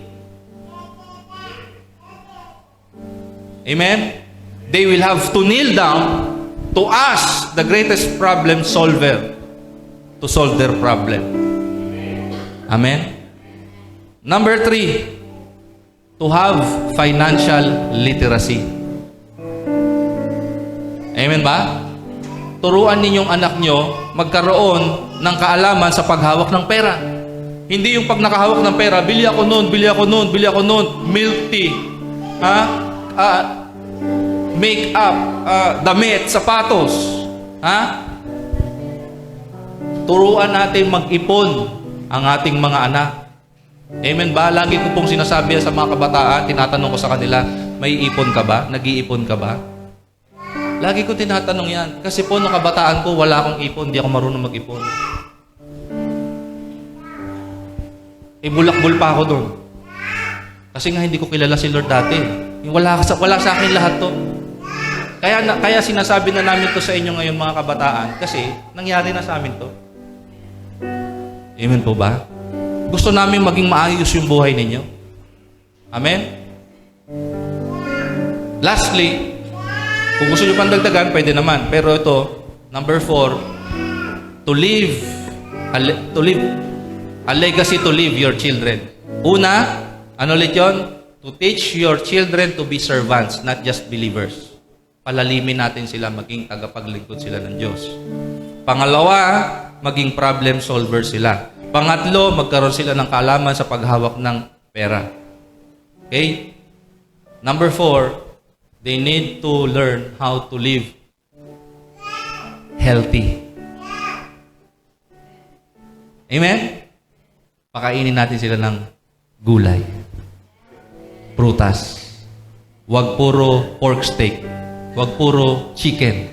Amen? They will have to kneel down to ask the greatest problem solver to solve their problem. Amen? Number 3, to have financial literacy. Amen ba? Turuan ninyong anak nyo magkaroon ng kaalaman sa paghawak ng pera. Hindi yung pag nakahawak ng pera, bili ako noon, milk tea, make-up, damit, sapatos. Turuan natin mag-ipon ang ating mga anak. Amen ba? Lagi ko pong sinasabi sa mga kabataan, tinatanong ko sa kanila, may ipon ka ba? Nag-iipon ka ba? Lagi ko tinatanong yan. Kasi po, nung kabataan ko, wala akong ipon. Hindi ako marunong mag-ipon. Bulak-bul pa ako doon. Kasi nga, hindi ko kilala si Lord dati. Wala sa akin lahat to. Kaya sinasabi na namin to sa inyo ngayon, mga kabataan. Kasi, nangyari na sa amin to. Amen po ba? Gusto namin maging maayos yung buhay ninyo. Amen? Lastly, kung gusto nyo pang dagdagan, pwede naman. Pero ito, number 4, to leave a legacy to leave your children. Una, ano ulit yun? To teach your children to be servants, not just believers. Palalimin natin sila, maging tagapaglingkod sila ng Diyos. Pangalawa, maging problem solver sila. Pangatlo, magkaroon sila ng kaalaman sa paghawak ng pera. Okay? Number 4, they need to learn how to live healthy. Amen? Pakainin natin sila ng gulay, prutas. Huwag puro pork steak. Huwag puro chicken.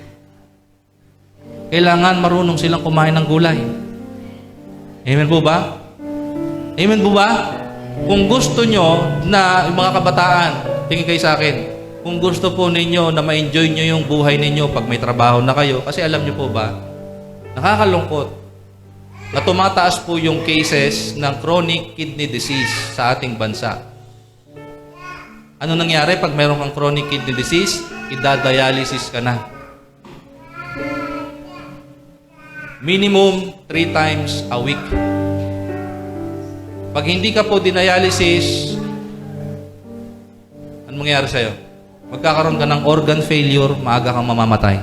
Kailangan marunong silang kumain ng gulay. Amen po ba? Amen po ba? Kung gusto nyo na, mga kabataan, tingin kayo sa akin, kung gusto po ninyo na ma-enjoy nyo yung buhay ninyo pag may trabaho na kayo, kasi alam nyo po ba, nakakalungkot na tumataas po yung cases ng chronic kidney disease sa ating bansa. Ano nangyari pag mayroon kang chronic kidney disease? Idadialysis ka na. Minimum 3 times a week. Pag hindi ka po dinialysis, ano mangyayari sa'yo? Magkakaroon ka ng organ failure, maaga kang mamamatay.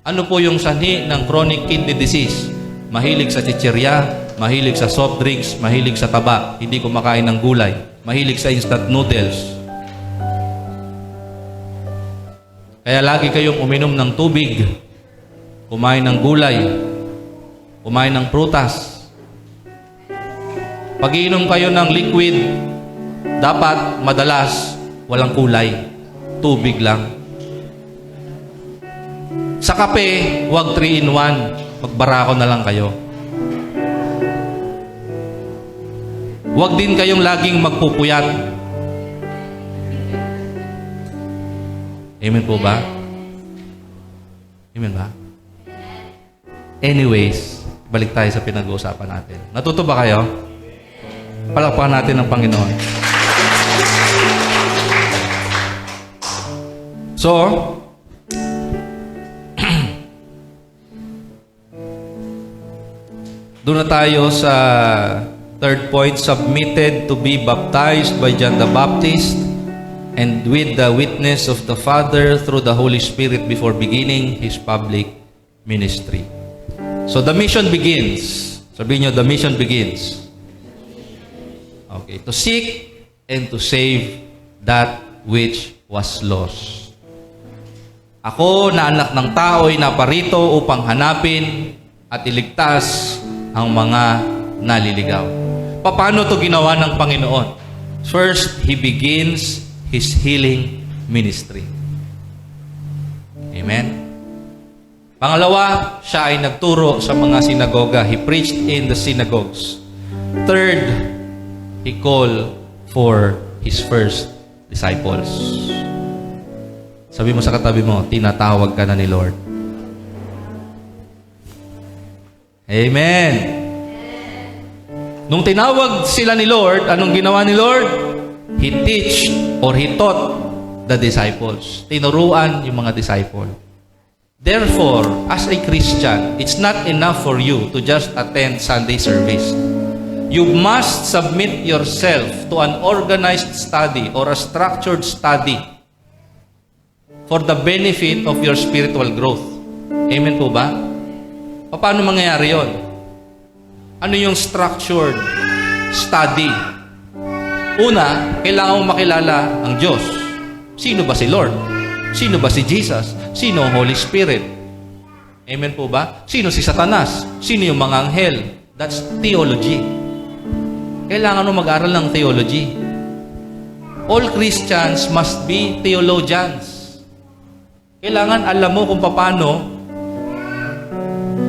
Ano po yung sanhi ng chronic kidney disease? Mahilig sa chichirya, mahilig sa soft drinks, mahilig sa taba, hindi kumakain ng gulay, mahilig sa instant noodles. Kaya lagi kayong uminom ng tubig, kumain ng gulay, kumain ng prutas. Pag iinom kayo ng liquid, dapat madalas walang kulay, tubig lang. Sa kape, huwag 3-in-1, magbarako na lang kayo. Huwag din kayong laging magpupuyat. Amen po ba? Amen ba? Anyways, balik tayo sa pinag-uusapan natin. Natuto ba kayo? Palakpakan natin ang Panginoon. So, doon na tayo sa third point, submitted to be baptized by John the Baptist and with the witness of the Father through the Holy Spirit before beginning His public ministry. So the mission begins. Sabihin nyo, the mission begins. Okay, to seek and to save that which was lost. Ako na anak ng tao ay naparito upang hanapin at iligtas ang mga naliligaw. Paano to ginawa ng Panginoon? First, He begins His healing ministry. Amen? Pangalawa, siya ay nagturo sa mga sinagoga. He preached in the synagogues. Third, He called for His first disciples. Sabi mo sa katabi mo, tinatawag ka na ni Lord. Amen. Nung tinawag sila ni Lord, anong ginawa ni Lord? He teach or He taught the disciples. Tinuruan yung mga disciple. Therefore, as a Christian, it's not enough for you to just attend Sunday service. You must submit yourself to an organized study or a structured study for the benefit of your spiritual growth. Amen po ba? Paano mangyayari yon? Ano yung structured study? Una, kailangan mo makilala ang Diyos. Sino ba si Lord? Sino ba si Jesus? Sino ang Holy Spirit? Amen po ba? Sino si Satanas? Sino yung mga anghel? That's theology. Kailangan mo mag-aral ng theology. All Christians must be theologians. Kailangan alam mo kung paano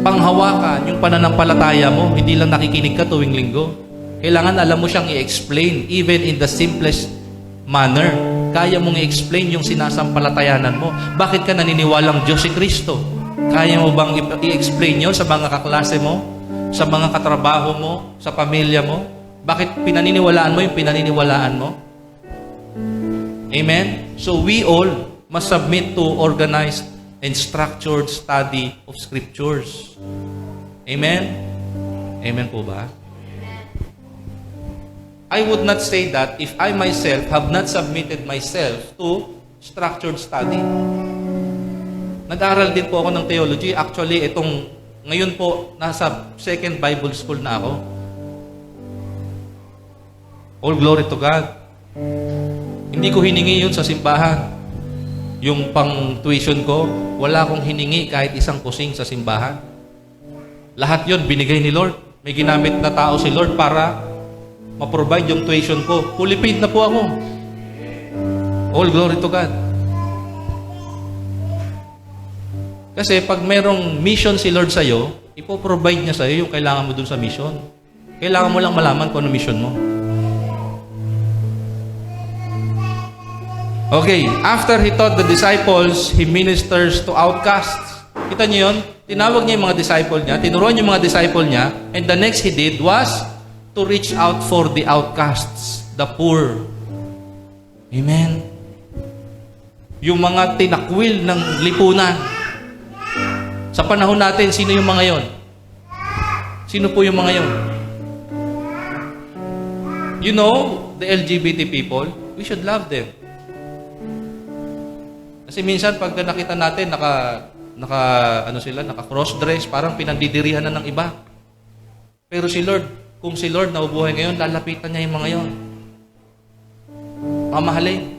panghawakan yung pananampalataya mo. Hindi lang nakikinig ka tuwing linggo. Kailangan alam mo siyang i-explain even in the simplest manner. Kaya mong i-explain yung sinasampalatayanan mo. Bakit ka naniniwalang Diyos si Kristo? Kaya mo bang i-explain yun sa mga kaklase mo? Sa mga katrabaho mo? Sa pamilya mo? Bakit pinaniniwalaan mo yung pinaniniwalaan mo? Amen? So we all must submit to organized and structured study of Scriptures. Amen? Amen po ba? I would not say that if I myself have not submitted myself to structured study. Nag-aral din po ako ng theology. Actually, ngayon po, nasa second Bible school na ako. All glory to God. Hindi ko hiningi yun sa simbahan. Yung pang-tuition ko, wala akong hiningi kahit isang kusing sa simbahan. Lahat yun, binigay ni Lord. May ginamit na tao si Lord para ma-provide yung tuition ko. Fully paid na po ako. All glory to God. Kasi pag merong mission si Lord sa'yo, ipoprovide niya sa'yo yung kailangan mo dun sa mission. Kailangan mo lang malaman kung ano mission mo. Okay, after He taught the disciples, He ministers to outcasts. Kita niyo yun? Tinawag niya yung mga disciple niya, tinuruan yung mga disciple niya, and the next He did was to reach out for the outcasts, the poor. Amen? Yung mga tinakwil ng lipunan. Sa panahon natin, sino yung mga yon? Sino po yung mga yon? You know, the LGBT people, we should love them. Kasi minsan pag nakita natin naka cross-dress, parang pinandidirihan na ng iba. Pero si Lord, kung si Lord naubuhay ngayon, lalapitan niya yung mga yon. Mamahalin.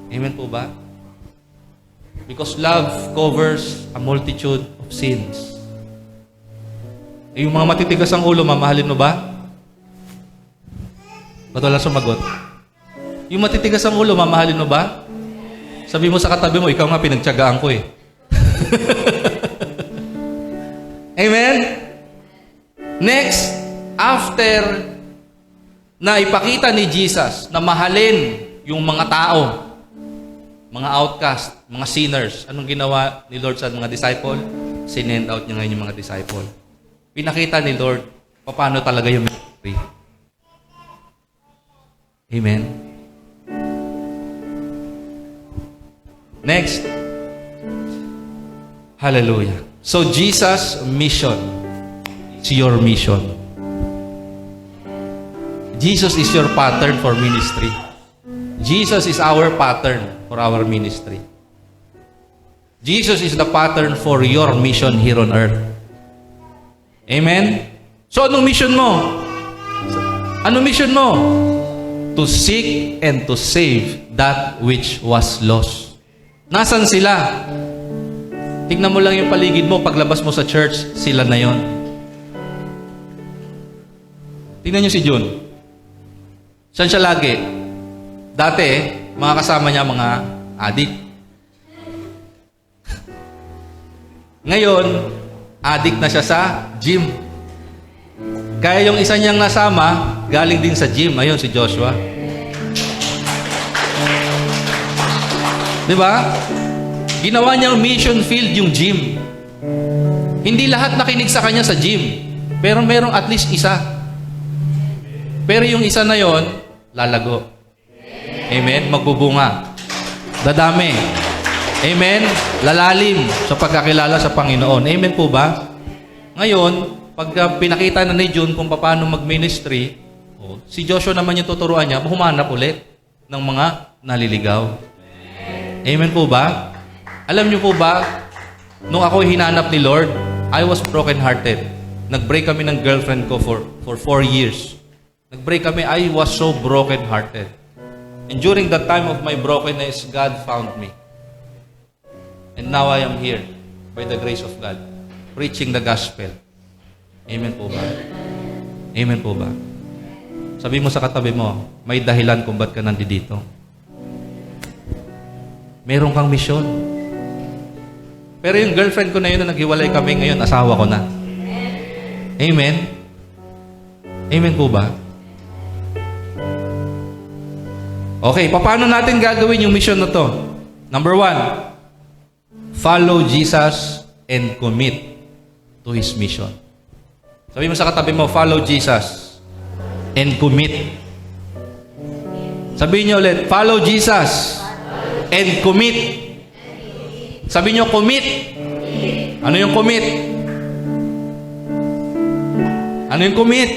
Amen po ba? Because love covers a multitude of sins. Yung mga matitigas ang ulo, mamahalin mo ba? Ba't wala sumagot? Yung matitigas ang ulo, mamahalin mo ba? Sabi mo sa katabi mo, ikaw nga pinagtiyagaan ko eh. Amen? Next, after na ipakita ni Jesus na mahalin yung mga tao, mga outcast, mga sinners, anong ginawa ni Lord sa mga disciple? Sinend out niya ngayon yung mga disciple. Pinakita ni Lord paano talaga yung ministry. Amen? Next. Hallelujah. So, Jesus' mission is your mission. Jesus is your pattern for ministry. Jesus is our pattern for our ministry. Jesus is the pattern for your mission here on earth. Amen? So, anong mission mo? Anong mission mo? To seek and to save that which was lost. Nasaan sila? Tingnan mo lang yung paligid mo, paglabas mo sa church, sila na yon. Tingnan nyo si June. Saan siya lagi? Dati, mga kasama niya, mga adik. Ngayon, adik na siya sa gym. Kaya yung isa niyang nasama, galing din sa gym. Ayun, si Joshua. Diba? Ginawa niyang mission field yung gym. Hindi lahat nakinig sa kanya sa gym. Pero merong at least isa. Pero yung isa na yon, lalago. Amen? Magbubunga. Dadami. Amen? Lalalim sa pagkakilala sa Panginoon. Amen po ba? Ngayon, pag pinakita na ni June kung paano mag-ministry, si Joshua naman yung tuturuan niya, humanap ulit ng mga naliligaw. Amen po ba? Alam niyo po ba, nung ako hinanap ni Lord, I was broken-hearted. Nag-break kami ng girlfriend ko for 4 years. Nag-break kami, I was so broken-hearted. And during that time of my brokenness, God found me. And now I am here, by the grace of God, preaching the gospel. Amen po ba? Amen po ba? Sabi mo sa katabi mo, may dahilan kung ba't ka nandito. Meron kang misyon. Pero yung girlfriend ko na yun na naghiwalay kami ngayon, asawa ko na. Amen? Amen po ba? Okay, paano natin gagawin yung mission na to? Number 1, follow Jesus and commit to His mission. Sabi mo sa katabi mo, follow Jesus and commit. Sabihin niyo ulit, follow Jesus and commit. Sabi niyo, commit. Ano yung commit? Ano yung commit?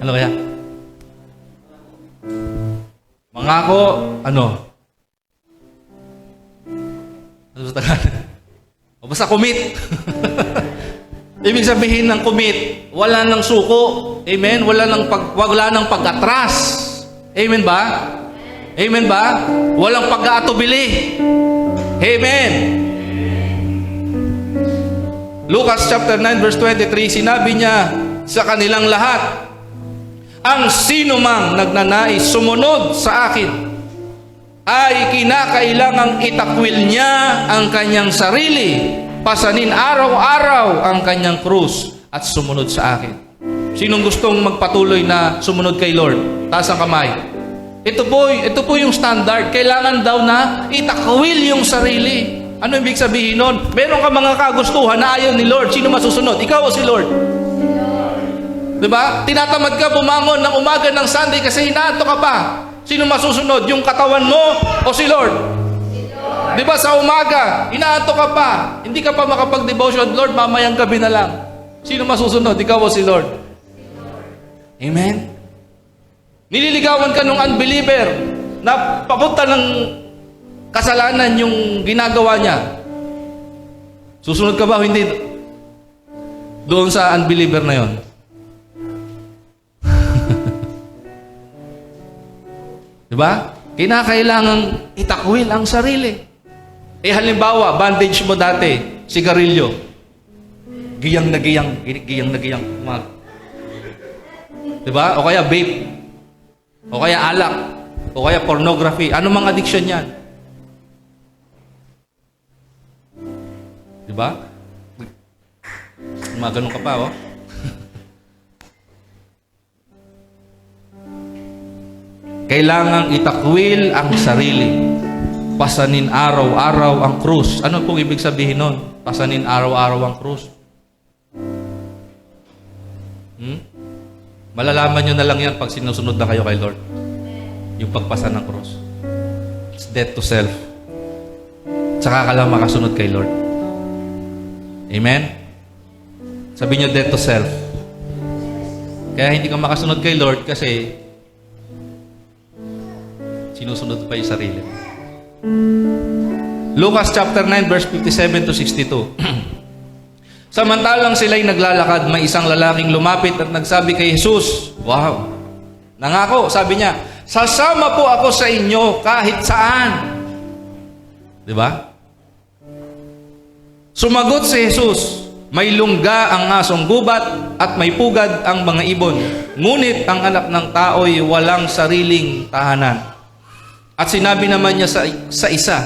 Ano kaya? Mangako, ano? Ano sa Tagalog? O basta commit. Ibig sabihin ng commit, wala nang suko. Amen? Wala nang pag-atras. Amen ba? Amen ba? Walang pag-aatubili. Amen. Lucas chapter 9 verse 23, sinabi niya sa kanilang lahat, ang sino mang nagnanais sumunod sa akin ay kinakailangang itakwil niya ang kanyang sarili, pasanin araw-araw ang kanyang krus at sumunod sa akin. Sinong gustong magpatuloy na sumunod kay Lord? Taas ang kamay. Ito po yung standard. Kailangan daw na itakwil yung sarili. Ano ibig sabihin nun? Meron ka mga kagustuhan na ayaw ni Lord. Sino masusunod? Ikaw o si Lord? Diba? Tinatamad ka bumangon ng umaga ng Sunday kasi hinaanto ka pa. Sino masusunod? Yung katawan mo o si Lord? Diba sa umaga, hinaanto ka pa. Hindi ka pa makapag-devotion. Lord, mamayang gabi na lang. Sino masusunod? Ikaw o si Lord? Amen? Nililigawan ka ng unbeliever na papunta ng kasalanan yung ginagawa niya. Susunod ka ba o hindi doon sa unbeliever na yon? Diba? Kinakailangang itakwil ang sarili. Halimbawa, bandage mo dati, sigarilyo. Giyang na giyang. Diba? O kaya vape. O kaya alak. O kaya pornography. Ano mang addiction yan? Diba? Ganun ka pa, oh. Kailangang itakwil ang sarili. Pasanin araw-araw ang krus. Ano pong ibig sabihin nun? Pasanin araw-araw ang krus. Malalaman nyo na lang yan pag sinusunod na kayo kay Lord. Yung pagpasan ng krus. It's death to self. Tsaka ka lang makasunod kay Lord. Amen? Sabi nyo, death to self. Kaya hindi ka makasunod kay Lord kasi sinusunod pa yung sarili. Lucas chapter 9 verse 57 to 62. Samantalang sila'y naglalakad, may isang lalaking lumapit at nagsabi kay Jesus, wow! Nangako, sabi niya, sasama po ako sa inyo kahit saan. Diba? Sumagot si Jesus, may lungga ang asong gubat at may pugad ang mga ibon. Ngunit ang anak ng tao'y walang sariling tahanan. At sinabi naman niya sa isa,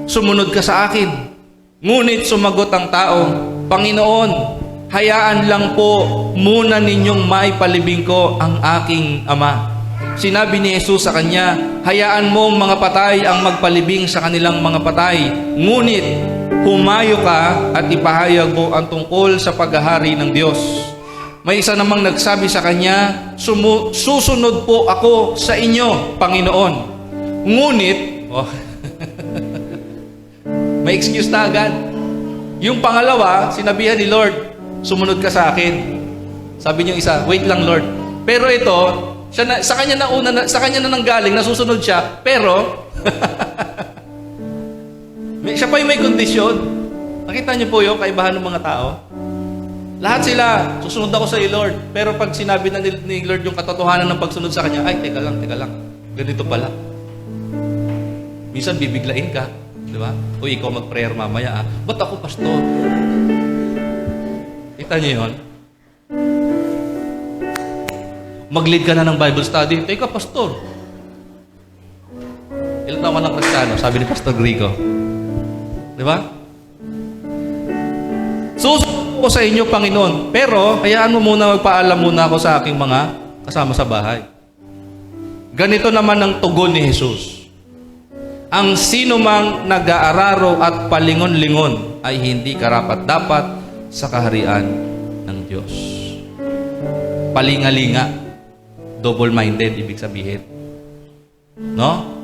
sumunod ka sa akin. Ngunit sumagot ang tao, Panginoon, hayaan lang po muna ninyong maipalibing ko ang aking ama. Sinabi ni Jesus sa kanya, hayaan mo mga patay ang magpalibing sa kanilang mga patay. Ngunit humayo ka at ipahayag mo ang tungkol sa paghahari ng Diyos. May isa namang nagsabi sa kanya, susunod po ako sa inyo, Panginoon. Ngunit, may excuse na agad. Yung pangalawa, sinabihan ni Lord, sumunod ka sa akin. Sabi niyo isa, wait lang Lord. Pero ito, sa kanya na nanggaling, nasusunod siya, pero siya pa yung may kondisyon. Nakita niyo po yung kaibahan ng mga tao? Lahat sila, susunod ako sa iyo Lord. Pero pag sinabi na ni Lord yung katotohanan ng pagsunod sa kanya, ay, teka lang. Ganito pala. Minsan bibiglain ka. Di ba? O ikaw mag-prayer mamaya, ba't ako pastor? Kita niyo yun? Mag-lead ka na ng Bible study, teka pastor. Ilan taon ka ng Kristiyano? Sabi ni Pastor Grigo. Di ba? Susunod ko sa inyo, Panginoon. Pero, hayaan mo muna, magpaalam muna ako sa aking mga kasama sa bahay. Ganito naman ang tugon ni Jesus. Ang sinumang nag-aararo at palingon-lingon ay hindi karapat-dapat sa kaharian ng Diyos. Palingalinga. Double-minded, ibig sabihin. No?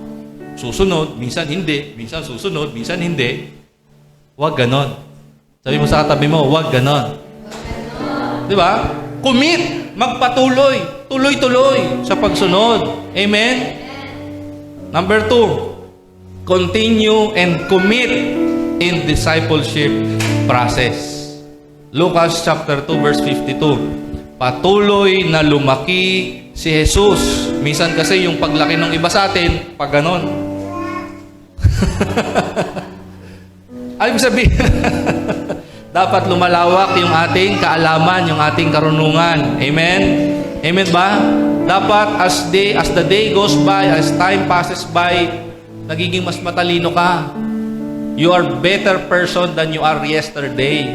Susunod, minsan hindi. Minsan susunod, minsan hindi. Huwag ganon. Sabi mo sa katabi mo, huwag ganon. Di ba? Commit. Magpatuloy. Tuloy-tuloy sa pagsunod. Amen? Number 2. Continue and commit in discipleship process. Lucas chapter 2 verse 52. Patuloy na lumaki si Jesus. Minsan kasi yung paglaki ng iba sa atin, pag ganon. Ay, sabihin, dapat lumalawak yung ating kaalaman, yung ating karunungan. Amen? Amen ba? Dapat as the day goes by, as time passes by, nagiging mas matalino ka. You are better person than you are yesterday.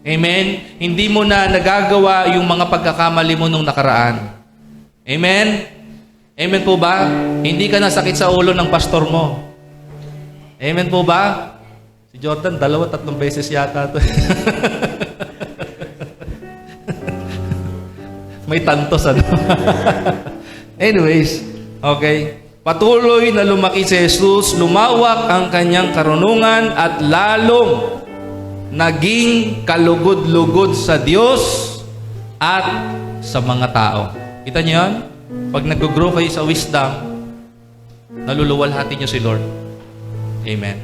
Amen? Hindi mo na nagagawa yung mga pagkakamali mo nung nakaraan. Amen? Amen po ba? Hindi ka nasakit sa ulo ng pastor mo. Amen po ba? Si Jordan, 2-3 beses yata to. May tantos, ano? Anyways, okay. Patuloy na lumaki si Jesus, lumawak ang kanyang karunungan at lalong naging kalugod-lugod sa Diyos at sa mga tao. Kita niyo yan? Pag nag-grow kayo sa wisdom, naluluwalhati niyo si Lord. Amen.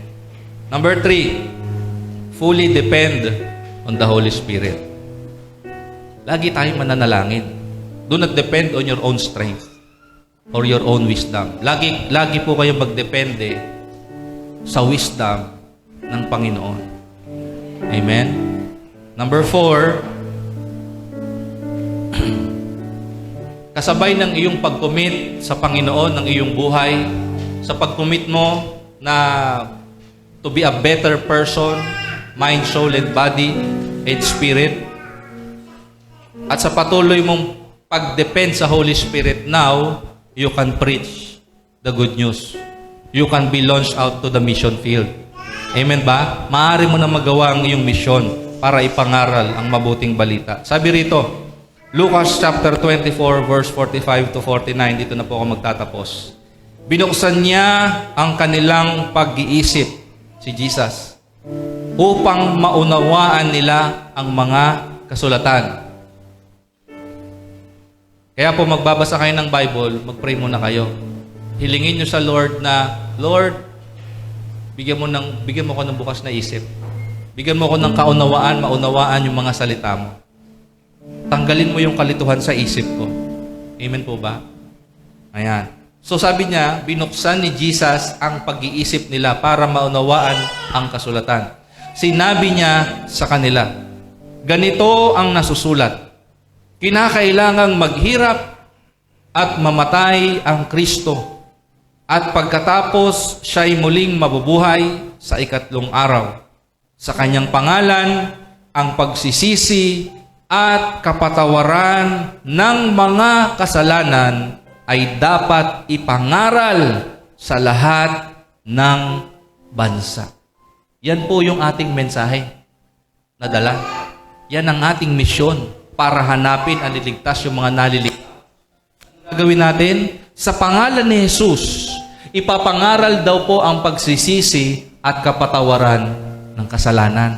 Number 3, fully depend on the Holy Spirit. Lagi tayong mananalangin. Do not depend on your own strength. or your own wisdom. Lagi po kayong magdepende sa wisdom ng Panginoon. Amen? Number 4, kasabay ng iyong pag-commit sa Panginoon ng iyong buhay, sa pag-commit mo na to be a better person, mind, soul, and body, and spirit, at sa patuloy mong pag-depend sa Holy Spirit, now, you can preach the good news. You can be launched out to the mission field. Amen ba? Maaari mo na magawa ang iyong mission para ipangaral ang mabuting balita. Sabi rito, Lucas chapter 24, verse 45 to 49, dito na po ako magtatapos. Binuksan niya ang kanilang pag-iisip, si Jesus, upang maunawaan nila ang mga kasulatan. Kaya po magbabasa kayo ng Bible, mag-pray muna kayo. Hilingin nyo sa Lord na, Lord, bigyan mo ko ng bukas na isip. Bigyan mo ko ng kaunawaan, maunawaan yung mga salita mo. Tanggalin mo yung kalituhan sa isip ko. Amen po ba? Ayan. So sabi niya, binuksan ni Jesus ang pag-iisip nila para maunawaan ang kasulatan. Sinabi niya sa kanila, ganito ang nasusulat. Kinakailangang maghirap at mamatay ang Kristo. At pagkatapos siya'y muling mabubuhay sa ikatlong araw. Sa kanyang pangalan, ang pagsisisi at kapatawaran ng mga kasalanan ay dapat ipangaral sa lahat ng bansa. Yan po yung ating mensahe na dala. Yan ang ating misyon para hanapin at liligtas yung mga naliligtas. Ano gagawin natin? Sa pangalan ni Jesus, ipapangaral daw po ang pagsisisi at kapatawaran ng kasalanan.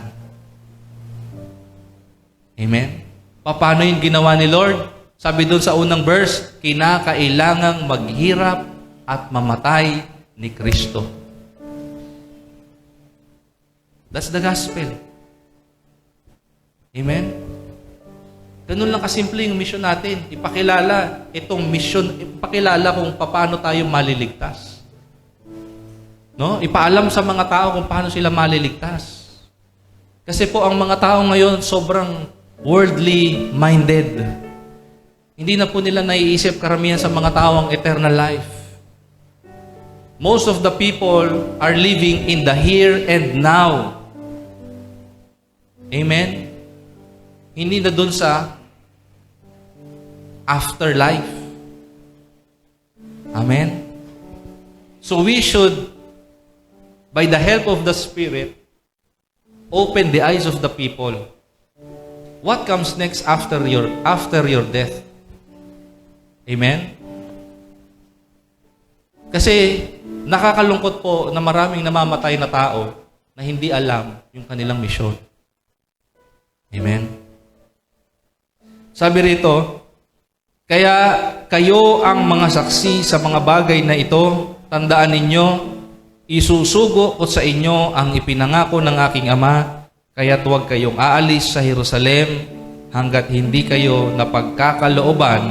Amen? Paano yung ginawa ni Lord? Sabi doon sa unang verse, kinakailangang maghirap at mamatay ni Kristo. That's the gospel. Amen? Ganun lang kasimple yung mission natin. Ipakilala itong mission, ipakilala kung paano tayo maliligtas. No? Ipaalam sa mga tao kung paano sila maliligtas. Kasi po ang mga tao ngayon sobrang worldly minded. Hindi na po nila naiisip karamihan sa mga tao ang eternal life. Most of the people are living in the here and now. Amen? Hindi na dun sa afterlife. Amen? So we should, by the help of the Spirit, open the eyes of the people. What comes next after your death? Amen? Kasi nakakalungkot po na maraming namamatay na tao na hindi alam yung kanilang misyon. Amen? Sabi rito, kaya kayo ang mga saksi sa mga bagay na ito, tandaan ninyo, isusugo ko sa inyo ang ipinangako ng aking Ama, kaya't huwag kayong aalis sa Jerusalem hanggat hindi kayo napagkakalooban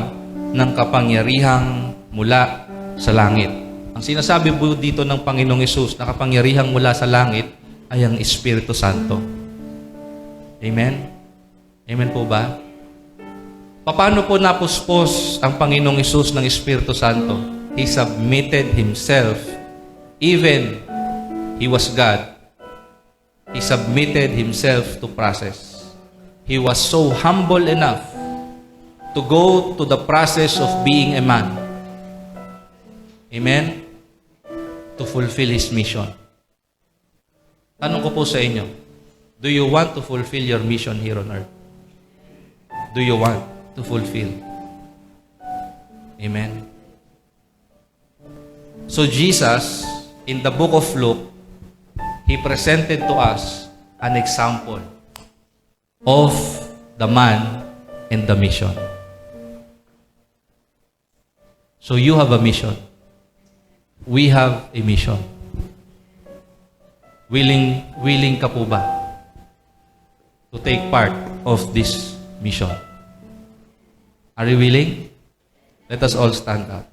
ng kapangyarihang mula sa langit. Ang sinasabi po dito ng Panginoong Hesus na kapangyarihang mula sa langit ay ang Espiritu Santo. Amen? Amen po ba? Paano po napuspos ang Panginoong Hesus ng Espiritu Santo? He submitted Himself. Even He was God. He submitted Himself to process. He was so humble enough to go to the process of being a man. Amen? To fulfill His mission. Tanong ko po sa inyo, do you want to fulfill your mission here on earth? Do you want to fulfill? Amen? So Jesus, in the book of Luke, He presented to us an example of the man and the mission. So you have a mission. We have a mission. Willing ka po ba to take part of this mission? Are you willing? Let us all stand up.